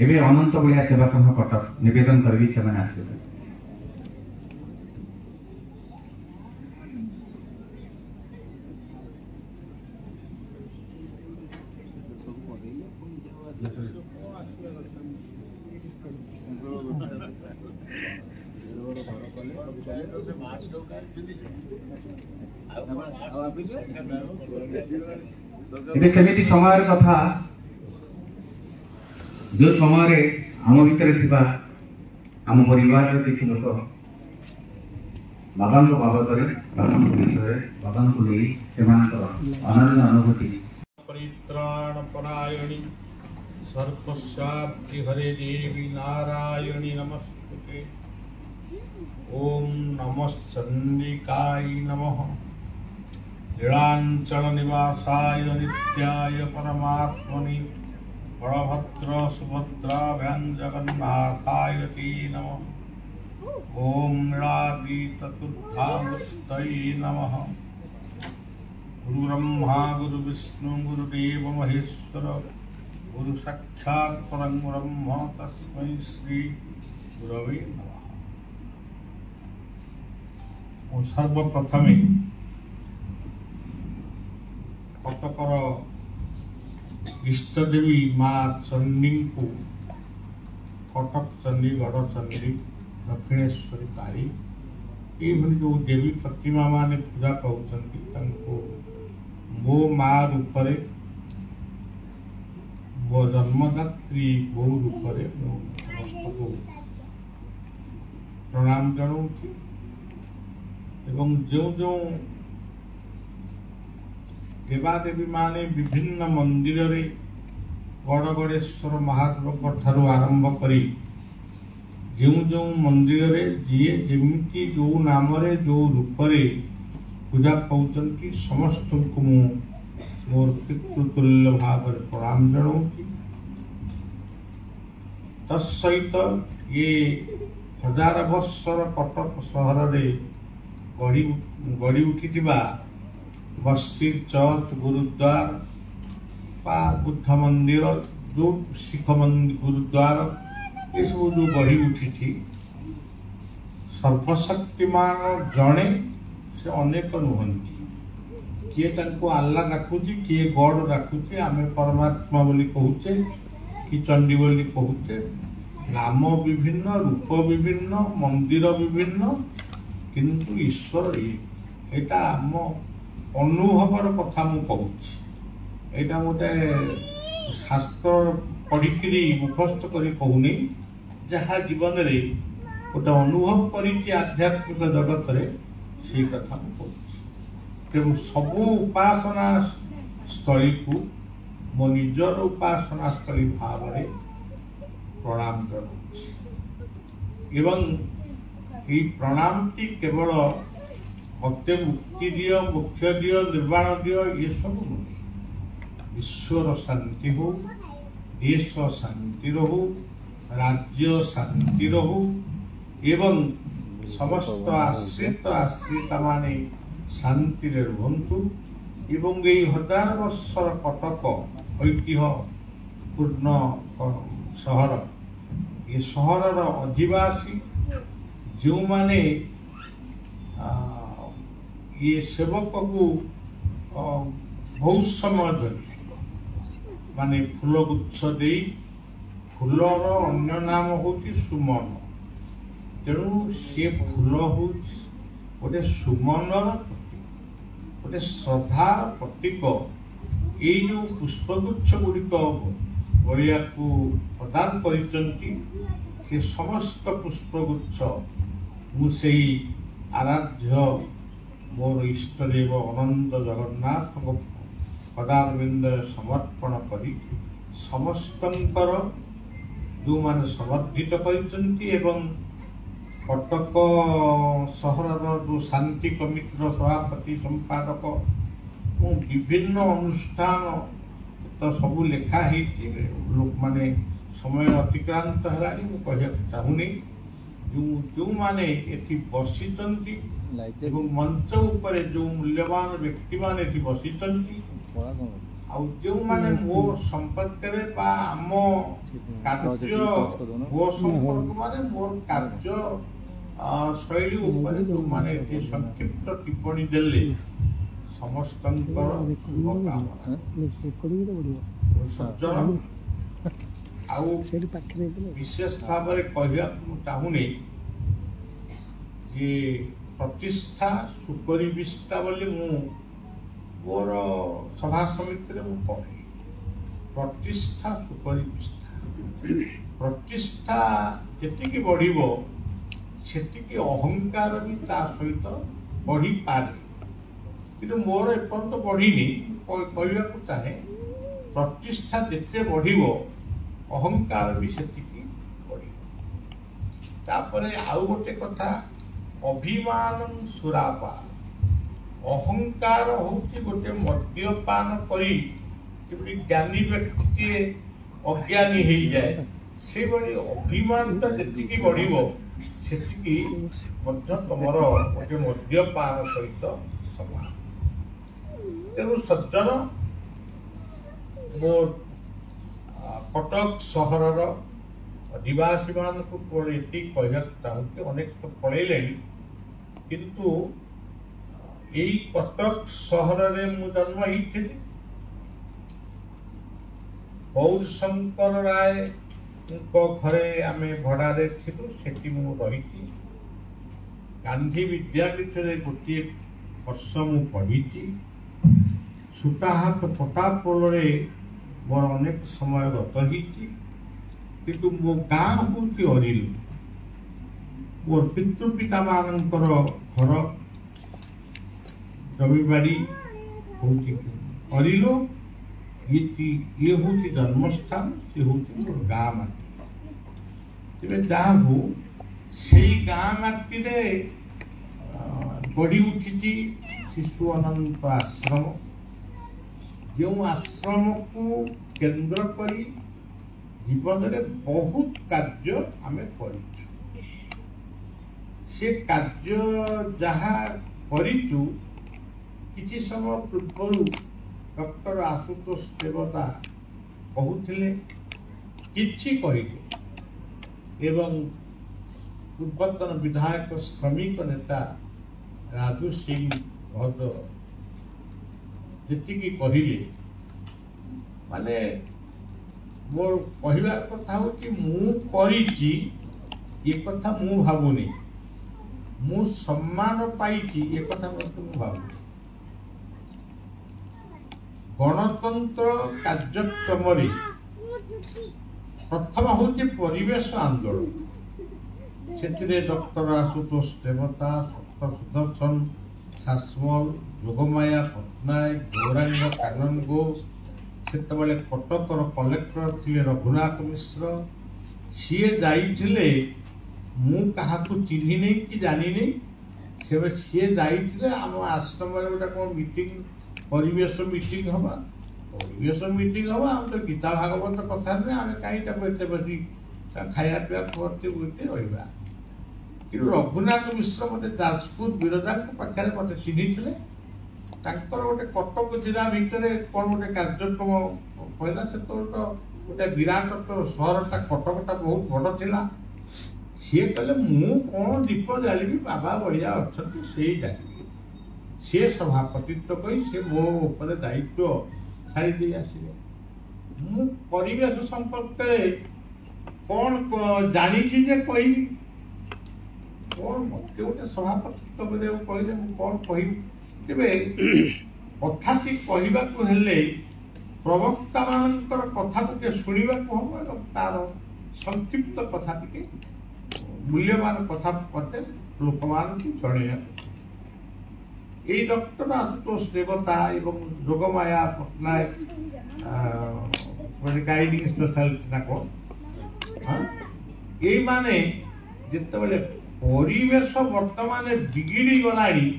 एवं अनंत बलिया सेवा संघ कटक निवेदन करी से आसवे सेमिति समय कथा जो समय आम भितर आम परिवार किसी लोक बाबा बाबद बाबा विषय बाबा को अनन्य अनुभूति परित्राणपरायणी सर्पशाब्दि हरे देवी नारायणी नमस्ते। ओम नमः चंडिकाय नमः लीलांचल निवासाय नित्याय परमात्मनि बलभद्र सुभद्राभ्यां जगन्नाथाय ते नमः। ओम नीलाद्रि चतुर्थामूर्तये नमः। गुरु ब्रह्मा गुरु विष्णु गुरुदेव महेश्वर गुरु साक्षात् परं ब्रह्म तस्मै श्री गुरवे नमः। सर्वप्रथमे कटकर इष्टदेवी माँ चंडी को कटक चंडी गढ़ चंडी दक्षिणेश्वरी काली ये जो देवी प्रतिमा माने पूजा पाउछंती तांको मो माँ रूपरे मो जन्मदात्री गो रूपरे मो समस्त को प्रणाम जनाऊँची एवं जो जो देवादेवी माने विभिन्न मंदिर रे गड़गड़ेश्वर महादेव ठारू आरंभ करी जो जो मंदिर रे जीए जेमिति जो नाम रे जो रूप रे पूजा पाउछंती समस्त को मोर पितृतुल्य भाव प्रणाम जनाऊँची। तत्सहित ये हजार वर्षर कटक सहर रे गढ़ी उठिथिबा बस्ती चर्च गुरुद्वार बा बुद्ध मंदिर जो शिख मंदिर गुरुद्वार ये सब जो गढ़ी उठी सर्वशक्तिमान जड़े से अनेक नुहंती किए तांको आल्ला डाकुची किए गॉड डाकुची आमे परमात्मा बोली कहूचे कि चंडी बोली कहूचे नाम विभिन्न रूप विभिन्न मंदिर विभिन्न किंतु ईश्वर एटा आम अनुभवर कथा मु कहूची एटा मोटे शास्त्र पढ़िकी मुखस्थ करी कहूनी जहाँ जीवन रे गोटे अनुभव करी आध्यात्मिक जगत रे से कथा मु कहूची। तेणु सबू उपासना स्थली को मो निजर उपासना स्थली भाव में प्रणाम करुछि एवं ये प्रणाम टी केवल मते मुक्ति दियो मोक्ष दियो निर्वाण दियो ये सब नुहे ईश्वर शांति हो देश शांति रहू राज्य शांति रहू एवं समस्त आश्रित आश्रिता माने शांति रे रुहंतु एवं ये हजार वर्षर कटक ऐतिह्य पूर्ण सहर ये सहरर अधिवासी जो माने ये सेवक को बहुत समय धरी माने फूल गुच्छ दे फूलर अन्य नाम होची सुमन तेणु से फूल हो गोटे सुमनर गोटे श्रद्धा प्रतीक ये जो पुष्पगुच्छ गुड़िक गड़िया को प्रदान करिसंती से समस्त पुष्पगुच्छ मुझे आराध्य मोर इष्टदेव अनंत जगन्नाथ को पदारविंद समर्पण करी समस्तंकर जो माने समर्थित करिसंती एवं कटक सहरर जो शांति कमिटर सभापति संपादक विभिन्न अनुष्ठान तो सबू लेखा लोक माने समय अतिक्रांत है कहना चाहूनी जो माने एथि बसिचंती एवं मंच ऊपर जो मूल्यवान व्यक्ति माने एथि बसिचंती आउ जो माने मो संपर्क रे बा आम कार्य मो संपर्क माने मोर कार्य शैली ऊपर जो माने एथि संक्षिप्त टिप्पणी देले समस्तंकर शुभकामना आउ विशेष भाव में कहया चाहूनी जे प्रतिष्ठा सुपरिविष्टा बोली मोर सभा समिति रे कहे प्रतिष्ठा सुपरिविष्टा प्रतिष्ठा जेतिकी बढ़िबो सेतिकी अहंकार भी ता सहित बढ़ी पारे किंतु मोर एपर्यंत बढ़ीनी कहया चाहे प्रतिष्ठा जेते बढ़िबो अहंकार भी सेतिकी बढ़िबो तापरे आउ गोटे कथा अभिमान सुरापा अहंकार होची गोटे मद्यपान करी कि ज्ञानी व्यक्ति अज्ञानी हो जाए से बड़ी अभिमान तो जी बढ़िबो सेतिकी तुमर गोटे मद्यपान सहित समान तेणु सज्जन मो कटक सहरर अधिवासी मान ये कहना चाहूँगी अनेक तो पलैले किंतु यही कटक सहर मु जन्म ही गौर शंकर राय घरे आम भड़े थिलु सेठी मु रही गांधी विद्यापीठ में गोटे वर्ष मु पढ़ी छुटाहात पटापोल मोर अनेक समय गत किंतु मो गाँ हूँ अरिल मोर पितृपिता मानकर घर जमीबाड़ी हूँ अरिल ये हूँ जन्मस्थान सी हूँ मोर गाँ माटी तेज जहाँ हो से गाँ माटी गढ़ी उठी शिशु अनंत आश्रम जो आश्रम को केंद्र करी जीवन में बहुत कार्य आम कर कार्य जहाँ करिचु किछि समय पूर्व डॉक्टर आशुतोष देवता कहते किछि कहले एवं पूर्वतन विधायक श्रमिक नेता राजू सिंह भद्र जी कहले माने मोर कहबार कथा हो कि मु करिची ये कथा मु भावुनी मु सम्मान पाइची ये कथा मु भावुनी गणतंत्र कार्यक्रम प्रथम हूँ परिवेश आंदोलन से डॉक्टर आशुतोष देवता डॉक्टर सुदर्शन शासमल जोगमाया पट्टनायक गौरांग कानन गो से कटकर कलेक्टर थे रघुनाथ मिश्र सी जाइए मु क्या चिन्ह नहीं कि जानी नहीं से सी जाइए आम आश्रम गोटे कौन मीटिंग परिवेश मीटिंग हवा परिवेश मीटिंग हवा हम तो गीता भागवत कथा नहीं आम कहीं बसी खाया पीवा करते बुलते रहा कि रघुनाथ मिश्र मत जाजपुर बिरजा पाखे मत चिन्ही गोटे कटक जिला भितर कौन गोटे कार्यक्रम कहला से तो गोटे विराट सहरटा कटकटा बहुत बड़ था सी कहले मु कौन दीप जाली बाबा बढ़िया अच्छा से जाली सी सभापतित्व कही से मो ऊपर दायित्व छाड़ी दे आसिले मु परिवेश संपर्क कौन जानी जे कही कौन मत गोटे सभापतित्व कहले कौन कह कथाटी कहवाक हेले प्रवक्ता मानकर कथा टे शुणा हम और तार संक्षिप्त कथा टे मूल्यवान कथा मत लोक मान जन ये डॉक्टर आशुतोष देवता एवं जोगमाया पट्टनायक गाइडिंग स्पेशलिस्ट ना कौन ये माने जिते परिवेश वर्तमान बिगिड़ी गलानी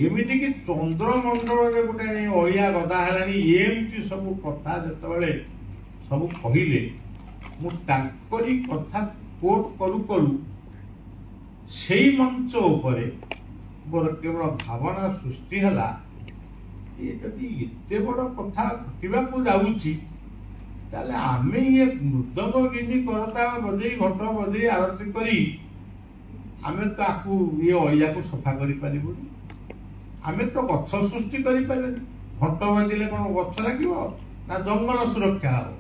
एमती कि चंद्रमंडल गोटे अलिया गदा है सब कथा जिते सब कहले मुझी कथा कोट करू करू से मंच उपरे मोर केवल भावना सृष्टि है एते बड़ कथा घटवाक जाऊँगी ताले आमे ये मृदंग गिनी करता बजे घट बजे आरती करी आमे तो आपको ये अलिया को सफा कर आमे तो गछ सृष्टि करें घंट बाजिले कौन गछ लगे ना जंगल सुरक्षा हो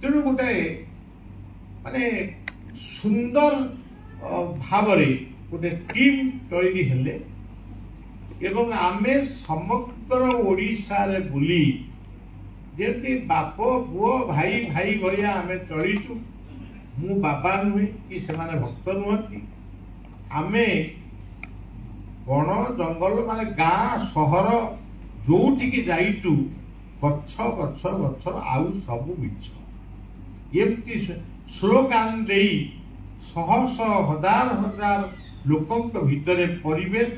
तेणु गोटे माने सुंदर भाव गोटे टीम तैयारी हेले एवं आमे समग्र ओडिशा रे बुली जेती बाप पुओ भाई भाई भलिया आमे चलीचु मु बाबा नुहे कि सेमाने भक्त नुहति आमे बण जंगल माने गाँ सहर जोठिकी जाइचु गछ गछ गछ आउ सब मिछ एमती स्लोगान दे शह शह हजार हजार लोकों भितर परिवेश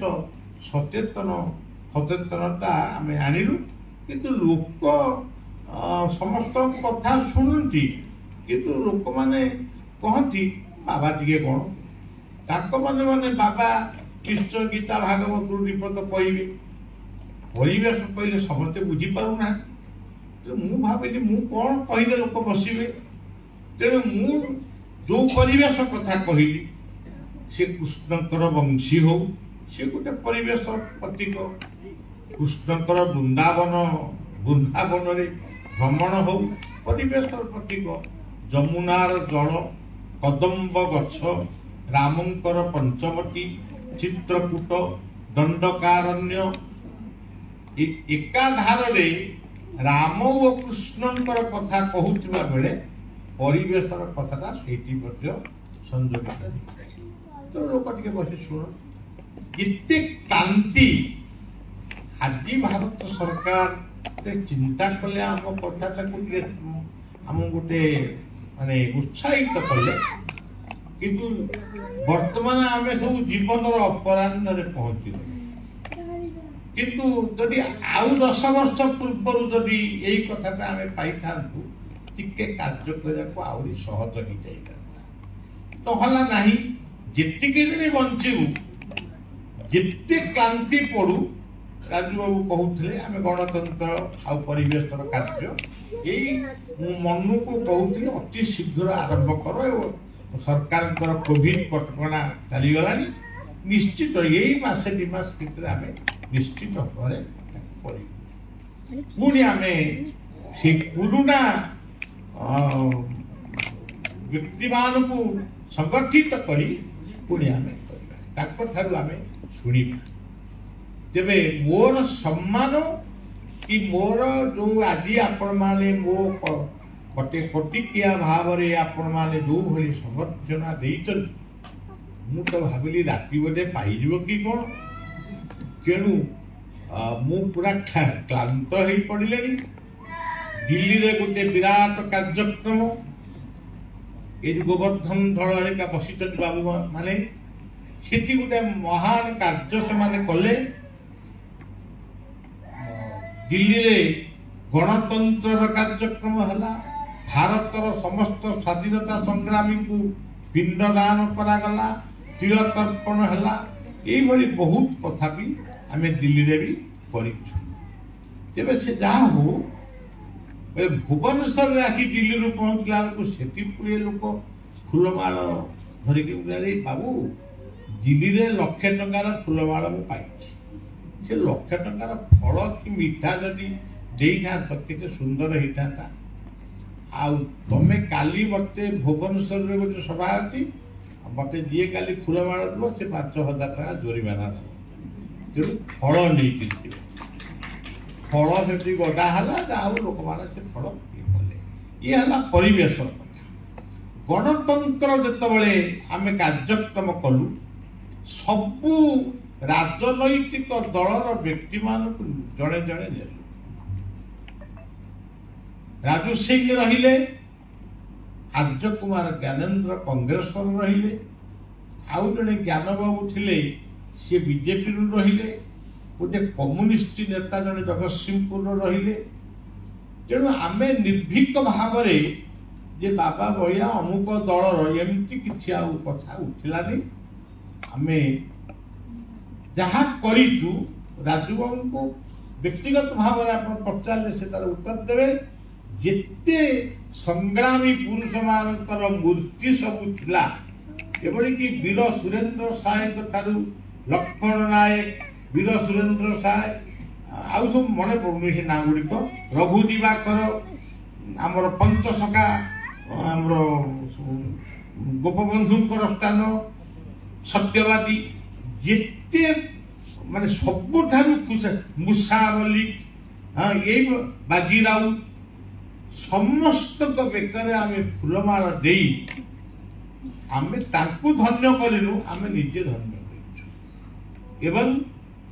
सचेतनता आम आणिलु किंतु लोक समस्त कथा शुणुंती किंतु लोक माने कहती बाबा टिके कौन ताक माने माने बाबा निश्चय गीता भागवत निपद कहबे परिवेश कहले समस्ते बुझीपार ना तो मु भाविली मु कौन कहले लोक बसवे तेणु मु जो परिवेश कथा कहली से कृष्णकर वंशी हो से गोटे परिवेश प्रतीक कृष्णकर वृंदावन रे भ्रमण हो परिवेश प्रतीक जमुनार जल कदम्ब गछ रामंकर पंचवटी चित्रकूट दंडकारण्य एकाधार रे राम और कृष्णकर कथा कहूथिबा बेले परिवेशर कथाटा सेठी मध्य संयोजित तो लोक टिके बसी शुण इतने क्रांति आज भारत सरकार चिंता कले आम कथाटा को आम गोटे माने उत्साहित कले किंतु वर्तमान आम सब जीवन अपराह्न रे पहुंचल किंतु जदि आउ 10 वर्ष पूर्व जदि यही कथाटा आम पाई थांतु टिके कार्य करने आहरी सहज हो जाता तो हला नहीं जितकी दिन बंचू जिते क्रांति पड़ू राजू बाबू कहते आम गणतंत्र आ परिवेश कार्य यही मनु को कहते अति शीघ्र आरंभ कर सरकार कोविड कटकणा चलीगला निश्चित यही मसे 2 मास भर आम निश्चित भाव पुणी आम से पुराणा व्यक्ति मान को संगठित करी पुणी आम आम शुणा तेरे मोर सम्मान कि मोर जो आज आपण माने मो कटे कोटिकिया भाव रे आपण माने जो भली समर्थना देइछन मु तो भाबिली राति बदे पाइजिवो कि कोन तेणु मु पूरा क्लांत हो पड़िलेनी दिल्ली रे गोटे विराट कार्यक्रम ये गोवर्धन धड़ का बसिचन बाबू माने सेठी गोटे महान कार्य से माने कले दिल्ली रे गणतंत्र कार्यक्रम हला भारतर समस्त स्वाधीनता संग्रामी को पिंडदान करागला तिल तर्पण हला यही भली बहुत कथा भी आम दिल्ली रे भी करिछु तेबे से जहा हो भुवनेश्वर रे आखि दिल्ली रू पहुंचला को सेठी पुरे लोक फूलमाल धरिक बाबू दिल्ली रे लाख टंकार फूलमाल मु पाइछि से लाख टंकार फल कि मिठा जदि देइथा तो केते सुंदर होता आउ तमे काली मते भुवनेश्वर रे गोटे सभा अछि मते दिए काली फूलमाल दो से 5000 टका जोरिमाना तेणु फल नहीं फल से गदा है जाऊ लोक मैंने से फल ये है परिवेश कथा गणतंत्र जिते आम कार्यक्रम कलु सबू राजनैतिक दलर व्यक्ति मान जड़े जड़े नेलु राजू सिंह रहिले आर्य कुमार ज्ञानेन्द्र कांग्रेस रहिले आउ जड़े ज्ञान बाबू थिले सी बीजेपी रहिले गोटे कम्युनिस्ट नेता जड़े जगतसिंहपुर रहिले तेणु आम निर्भीक भाव जे बाबा बलिया अमुक दलर एमती किसी आउ कथा उठिलानी आम जहाँ करिचु राजू बाबू को व्यक्तिगत भाव में आप पचारे से तार उत्तर देवे जिते संग्रामी पुरुष मानकर मूर्ति सबू थिला एभली कि वीर सुरेंद्र साय ठारू लक्ष्मण नायक वीर सुरेंद्र साय आउ सब मन पड़ुनी से ना गुड़िक रघु दिवाकर आमर पंचसखा आमर गोपबंधुंकर स्थान सत्यवादी जिते माने सबुठारू मूसा मल्लिक हाँ ये बाजीराउ समस्त बेकर आम फूलमाल दे आम धन्य करूँ आम निजे धन्य एवं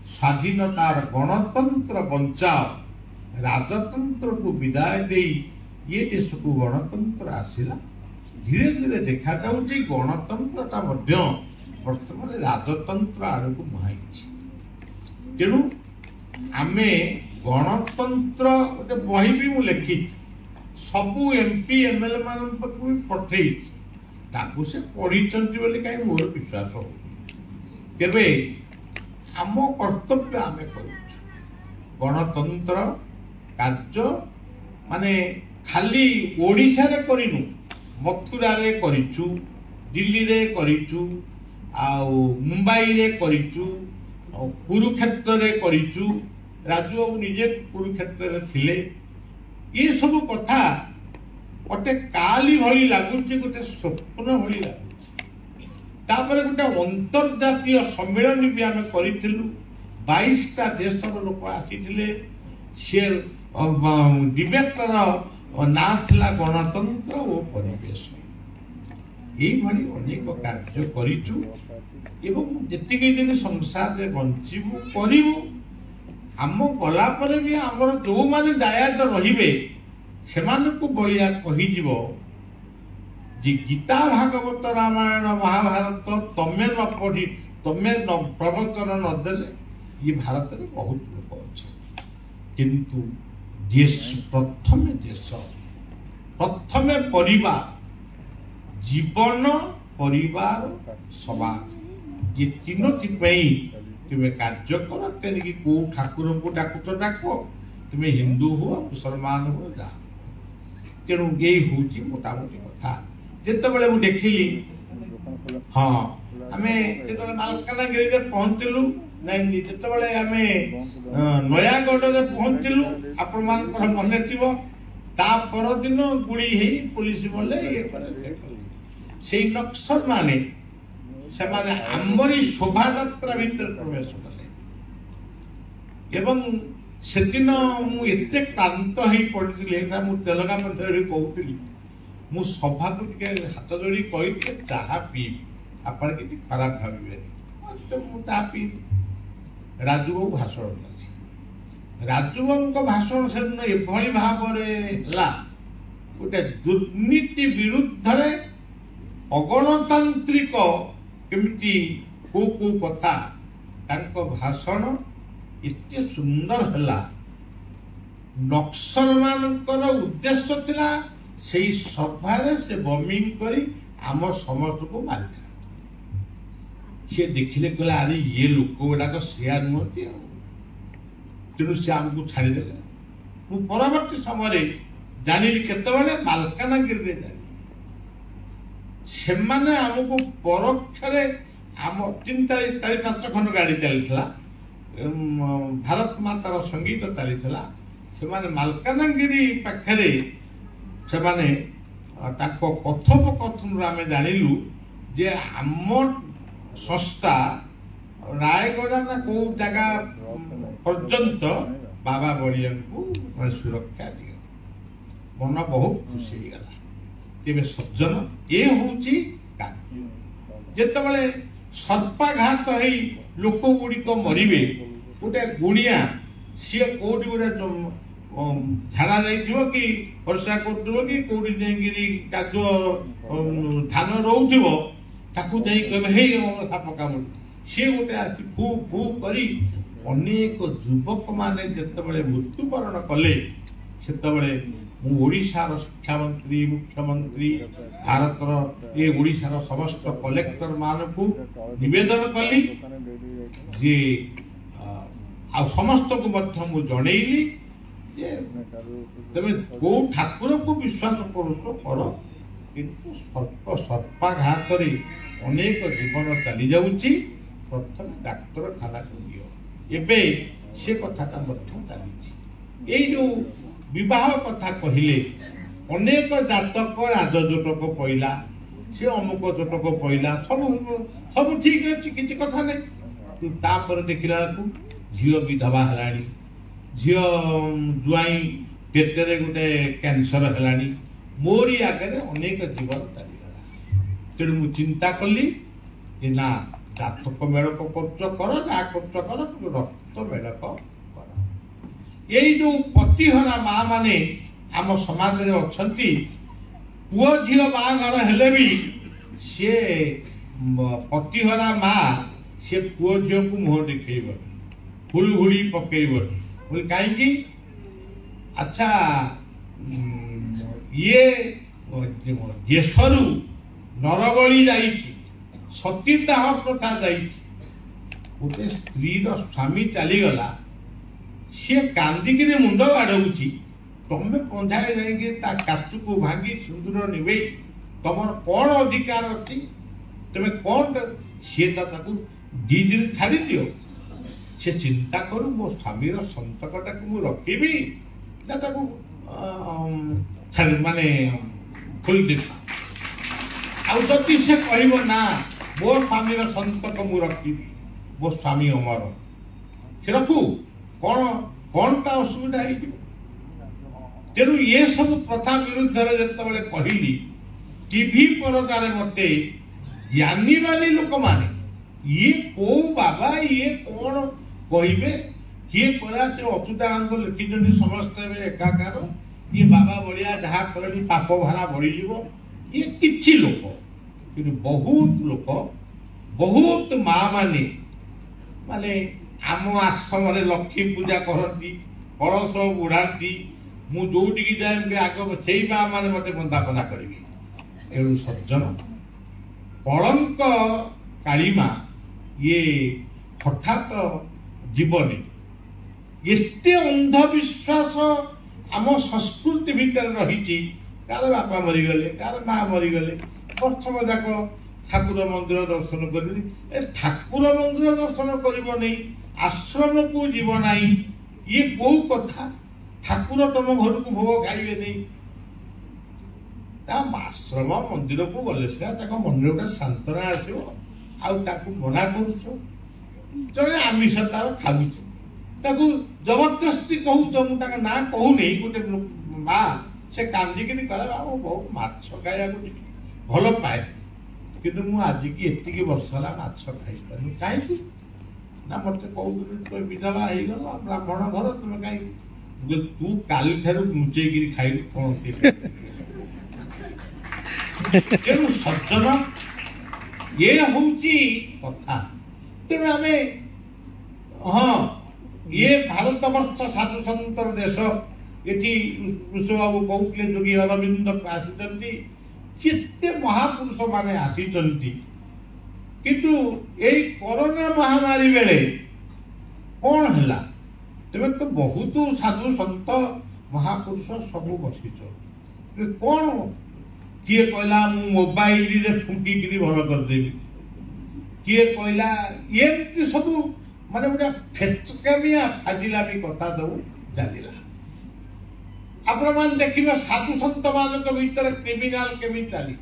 स्वाधीनतार गणतंत्र बंचाओ राजतंत्र को विदाय दे ये देश को गणतंत्र आसला धीरे धीरे देखा जाऊँगी गणतंत्रटा वर्तमान राजतंत्र आड़ को मुहाई तेणु आम गणतंत्र गोटे बही भी मुझे लिखी सबू एमपी एमएलए मान भी पठे से पढ़ी कहीं मोर विश्वास हो तेरे आम कर्तव्य आम कर गणतंत्र कार्य माने खाली ओडिशा रे करिनु मथुरा रे करिचु दिल्ली रे करिचु मुंबई रे करिचु कुरुक्षेत्र रे करिचु राजू बाबू निजे कुरुक्षेत्र रे थिले ये सब कथा गोटे काली भली लगुच गोटे स्वप्न भली लगुच तापर गोटे अंतर्जातीय सम्मेलन भी आम करूँ 22टा देशर लोक आसी सी डिबेटर ना थिला गणतंत्र और परिवेश यही अनेक कार्य करिचु एवं जेतिके दिन संसार रे बंचिबु करिबु आम गला पर भी आमर जो माने दायाद रहिबे सेमानकु बलिया कहिजिवो जे गीता भागवत रामायण महाभारत तमे न पढ़ी तमे न प्रवचन न देले ये भारत में बहुत लोग अच्छा किंतु देश प्रथमे परिवार जीवन परिवार समाज ये तीनोटी तुम्हें कार्य कर तेणिक कौ ठाकुर को डाकुच डाक तुम्हें हिंदू हो मुसलमान हो जा तेणु यही हूँ मोटामोटी कथा जिते मुझे देखिली हाँ आम जो मालकानगिरी पहुंचलु नहीं जिते आम नयागढ़ पहुंचलु आपण मान मन थी ता परदिन गुड़ी है पुलिस बोले ये से नक्सल माने आमरी शोभा यात्रा भीतर प्रवेश कले एवं से दिन मुझे क्लांत हो पड़ी तेलगा मध्य कहती मु सभा को हाथ जोड़ी कही चाह पीबी आपण किसी खराब भावे चा पीबी राजू बाबू भाषण कले राजू बाबू भाषण से दिन एभली भाव गोटे दुर्नीति विरुद्ध अगणतांत्रिक केमिति को कथा भाषण इतने सुंदर है नक्सल मानकर उद्देश्य थिला से सभारे से बमिंग करी आम समस्त को मारी सी देखिले कहले अरे ये लोक गुड़ाक सेया नुहति तेणु सी आमको छाड़ीदे मु परवर्ती समय जानिली केतबेले मालकानगिरी जानी सेमाने आमको परोक्षरे आम 3-4-5 खंड गाड़ी चलता भारत मातार संगीत चलता से मालकानगिरी पाखरे से कथोपकथन आम जानिलु जे आम संस्था रायगढ़ ना कौ जगह पर्यंत बाबा बड़िया को सुरक्षा दियो मन बहुत खुशी गला तेरे सज्जन ये हूँ जिते सर्पाघात हो लोक गुड़िक मरवे गोटे गुणिया सी कौटी गोटे झाड़ा जाइए कि वर्षा कर कि कौटी कादुआ धान रोव ताकू साप कामुड़ सी गोटे आसी फू फू करी अनेक युवक माने जिते मृत्युवरण कले से ओडिशार शिक्षा मंत्री मुख्यमंत्री भारतर ये ओडिशार समस्त कलेक्टर मानकु निवेदन कली जे आ समस्त को मध्य मु जनइली जे तमे को ठाकुर को विश्वास करो कर किंतु सर्पाघात रे अनेक जीवन चली जाउची प्रथम डाक्तरखाना को दियो एबे से कथाटा मध्य चली एई जो विवाह कथा कहले अनेक जातक राजजोटक पइला से अमुक जोटक पइला सब ठीक अच्छी किसी कथा नहीं तापर देखला झील विधवा है झील जुआई पेटरे गोटे कैंसर है मोरी आगे अनेक जीवन चलीगला तेणु मुझे चिंता कली कि ना जातक मेड़क कर जहाँ कर रक्त मेड़क यही जो पतिहरा माँ माने आम समाज रे अछंती पुओ झील बाघर हेले भी सी पतिहरा माँ सी पुओ झील को मुह देखब हुड़ी हुड़ी पकड़ कहीं अच्छा ये देशरू नरबली सतीदाह प्रथा गोटे स्त्री स्वामी चलीगला सी कांदिकी मुंड बाड़ौची तमें पंजाए जाइए काचु को भांगी सिंदूर निभे तुम कौन अधिकार अच्छी तुम्हें कौन सी दीदी छाड़ी दियो से चिंता करू मो स्वामी संतकटा को रखी ना माने खोलदेवी आदि से कह ना मो स्वामी संतक मु रखी मो स्वामी अमर से रखू कौन कौन ता असुविधा है तेणु ये सब प्रथा विरुद्ध जिते कहली टीवी परदार मते ज्ञानी वाली लोक माने ये को बाबा ये कौन कहे किए करा से अच्युतानंद लिखिं समस्ते एकाकार ये बाबा बलिया जहा कले पाप भारा बढ़ी ये किछि लोक कि बहुत लोक बहुत माँ माने माने आम आश्रम लक्ष्मी पूजा करती कलश बुढ़ाती मु जोटिकी जाए आग से माँ मैंने मत बंदापना करी एणु सज्जन कलंक कालीमा ये हठात जीवन एते अंधविश्वास आम संस्कृति भितर रही कार बापा मरीगले कार माँ मरीगले वर्षक जाक ठाकुर मंदिर दर्शन कर ठाकुर मंदिर दर्शन कर आश्रम को जीव ना ये कौ कथा ठाकुर तुम घर को भोग खाइबे नहीं आश्रम मंदिर को गले सीना मन गोटे सांत्वना आसो आकु मना कर जड़े आमिष तार खाऊ जबरदस्ती कहूँ ना कहूनी गोटे माँ से कांदिकी कहे बाबू बहुत माछ खाया भल पाए कि आज की एति वर्ष है माछ खाई पारे कहीं ना मत कहूँ विधवा हो गल ब्राह्मण घर तुम कहीं तू काली ठार लुचेक खाई कौन तेणु सज्जन ये हूँ कथा तेणु आम हाँ ये भारत वर्ष साधु सन्तर देश ये बाबू कहते जोगी अरविंद आते महापुरुष माने आसी किंतु यही कोरोना महामारी बेले कौन है तेज तो बहुत साधु सन्त महापुरुष सब बसी कौन किए कहला मोबाइल रे फुंकी भल करदेवी किए कहला ये सब माने गोटे फेचकामिया फाजिलामी कथा सब चलला आपण मान देखिबा साधु संत मान भीतर क्रिमिनाल केमी चली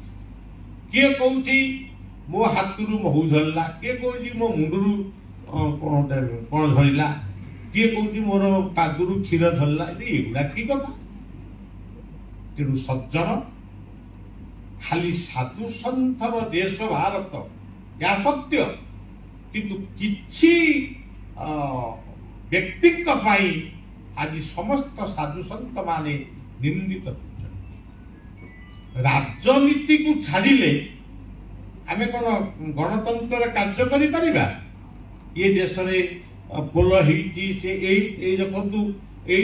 किए कहूची मो हाथरू महू झरला किए कहूची मो मुंडरू कौन झरला किए कहूची मोर पादरू क्षीर झरला एगुड़ा ठीक कथा तेणु सज्जन खाली साधु संतर देश भारत या सत्य किंतु किछि व्यक्ति आज समस्त साधु संत माने निंदित राजनीति को छाड़िले आमे कौन गणतंत्र कार्य करि परिबा ये देश में पोल होती से देखु ये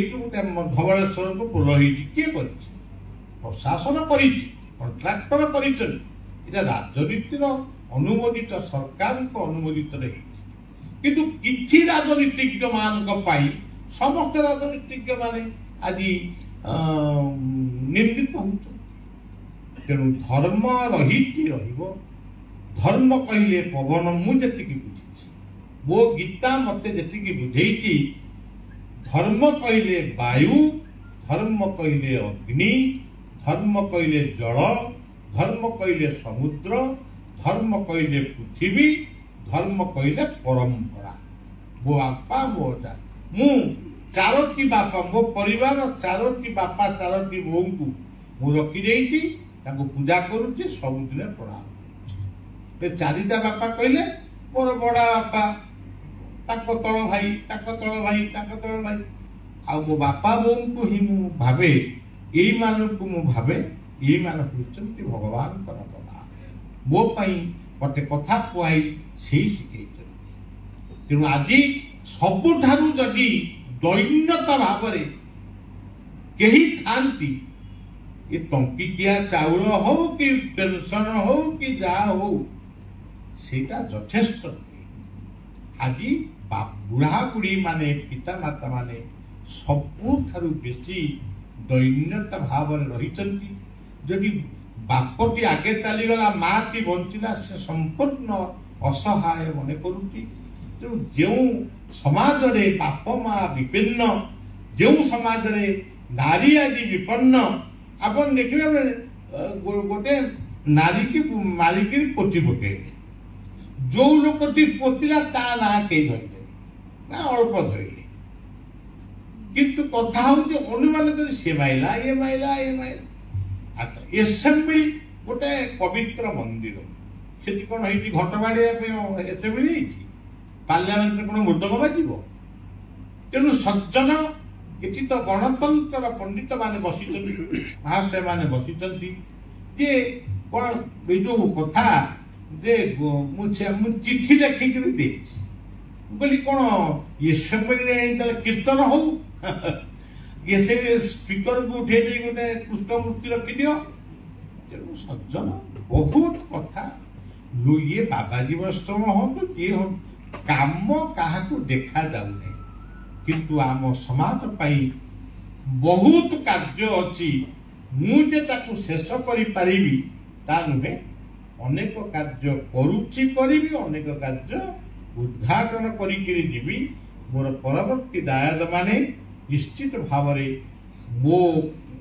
धवलेश्वर को पोल होती किए कर प्रशासन कर कॉन्ट्राक्टर कर राजनीतिर अनुमोदित सरकार को अनुमोदित किंतु किछि राजनीतिज्ञ मान समस्त राजनीतिज्ञ माने आज निंदित हो तेणु धर्म रही धर्म कहले पवन मुझे बुझी मो गीता मत जी बुझे धर्म कहले वायु धर्म कहले अग्नि धर्म कहले जल धर्म कहले समुद्र धर्म कहले पृथ्वी धर्म कहले परंपरा मो बापा मो मु चारोटी बापा मो परिवार चारोटी बापा चारोटी बो को मु रखी पूजा करुचे सबुदिन प्रणाम करुचे चारिटा बापा कहले मोर बड़ा बापा ताको तल भाई ताको तल भाई ताको तल भाई आ मो बापा बो को ही मु भावे यही मान को मु भावे यही मान होचंती भगवान कर बड़ा मो पई मते कथा कुआई सेही शिखै तेणु आज सबुठारु जदि दैन्यता भाव कही थांती ये टंकिकिया चाउल हो कि पेंशन हो कि जा हो सेटा यथेष्ट आज बुढ़ा बुढ़ी माने पिता माता माने सबुठारु बेसी दैन्यता भाव रही। जदि बापटी आगे चलीगला माटी बंचिला से संपूर्ण असहाय मन करुच्ची। तेणु जो समाज रे बाप माँ विपन्न, जो समाज रे नारी आज विपन्न, आपण देखिए गोटे नारी की मारिकी पोती पके, जो लोकटी पोतिला ता ना के धरले ना अल्प धरले, किंतु कथा हूँ अनुमान कर से माइला ये माइला ये माइला। अच्छा एसेम्बली गोटे पवित्र मंदिर से कौन है घट बाड़िया एसेम्बली पार्लियामेंट कौन मुर्दक बाजिब। तेणु सज्जन ये तो गणतंत्र पंडित माने बसी महाशय माने बसी जे कौन जो कथा जे चिठी लिखिक बोली कौन एसेम्बली कीर्तन हो ये से स्पीकर को उठे दे गोटे कृष्णमूर्ति रखी दियो। तेणु सज्जन बहुत कथा ये बाबाजी वैष्णव हूँ जी हो काम क्या देखा जाऊने, किंतु आम समाज पाई बहुत कार्य अच्छी मुझे ताकू शेष करि परिबी ता नुहे। अनेक कार्य करुच्ची करिबी, अनेक कार्य उद्घाटन करिकिरी जीवी। मोर परवर्ती दायाद माने निश्चित भाव मो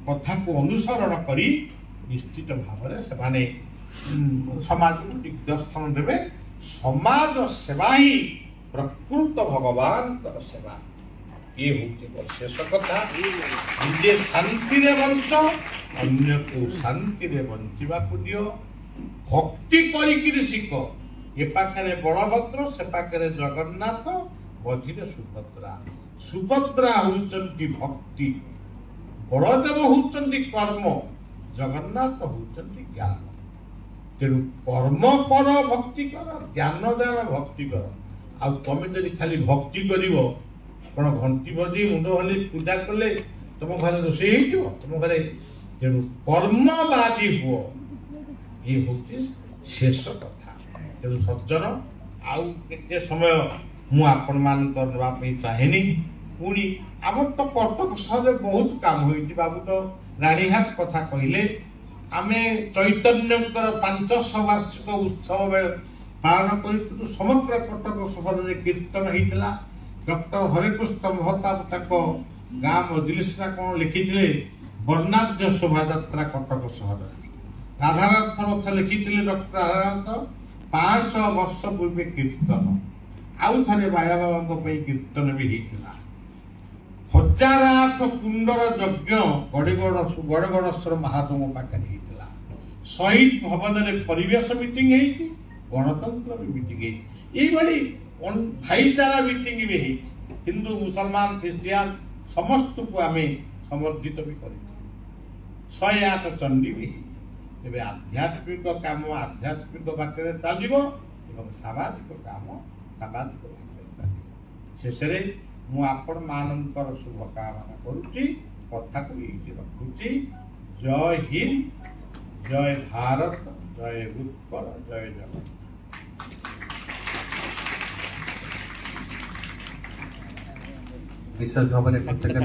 कथा को अनुसरण करी निश्चित भाव से माने समाज को दिग्दर्शन देवे। समाज सेवा ही प्रकृत भगवान सेवा। ये हूँ शेष कथा। निजे शांति रे बंच, अन्य को शांति रे बंचिबा को दियो। भक्ति करी शिख। ए पाखरे बलभद्र, से पाखरे जगन्नाथ, मझिरे सुभद्रा। सुभद्रा होउचंती भक्ति, बलदेव होउचंती कर्म, जगन्नाथ होउचंती ज्ञान। तेणु कर्म कर भक्ति कर, ज्ञान दान भक्ति कर। आ तमे जदि खाली भक्ति करिवो कौन घंटी बजी मुंड हली पूजा कले तुम घर रोषे हो तुम घर। तेणु कर्मवादी हुओ, ये हूँ शेष कथा। तेणु सज्जन आउ केते समय मु आपण मान करबा चाहेनी। पुणी आम तो कटक सहर बहुत काम होइछि। बाबू तो रानीहाट कथा कहले आमे चैतन्यकर 500 वार्षिक उत्सव पालन कर समग्र कटक सहर में कीर्तन होता। डॉक्टर हरिकृष्ण महताब तक गाँ मजलिसना कौन लिखी वर्णाढ्य शोभा यात्रा कटक सहर। राधानाथ रथ लिखी डॉक्टर राधानाथ 500 वर्ष पूर्व कीर्तन। आउ थे बाया बाबा कीर्तन भी होता। 1008 कुंडर यज्ञ गड़गड़ेश्वर महादेव पाखे होता। शहीद भवन में परिवेश मीटिंग होती, गणतंत्र भी मीटिंग ये भाईचारा मीटिंग भी होती। हिंदू मुसलमान ख्रिस्टियान समस्त को आम समर्थित भी कर 108 चंडी भी होती। तेज आध्यात्मिक काम आध्यात्मिक बाटर चलो, सामाजिक काम सामाजिक बाटर चलो। शेष मु आपण मानकर शुभकामना करुच्ची, कथा को ये रखुची। जय हिंद, जय भारत, जय उत्कल, जय जगन्नाथ। विशेष भाव में प्रत्येक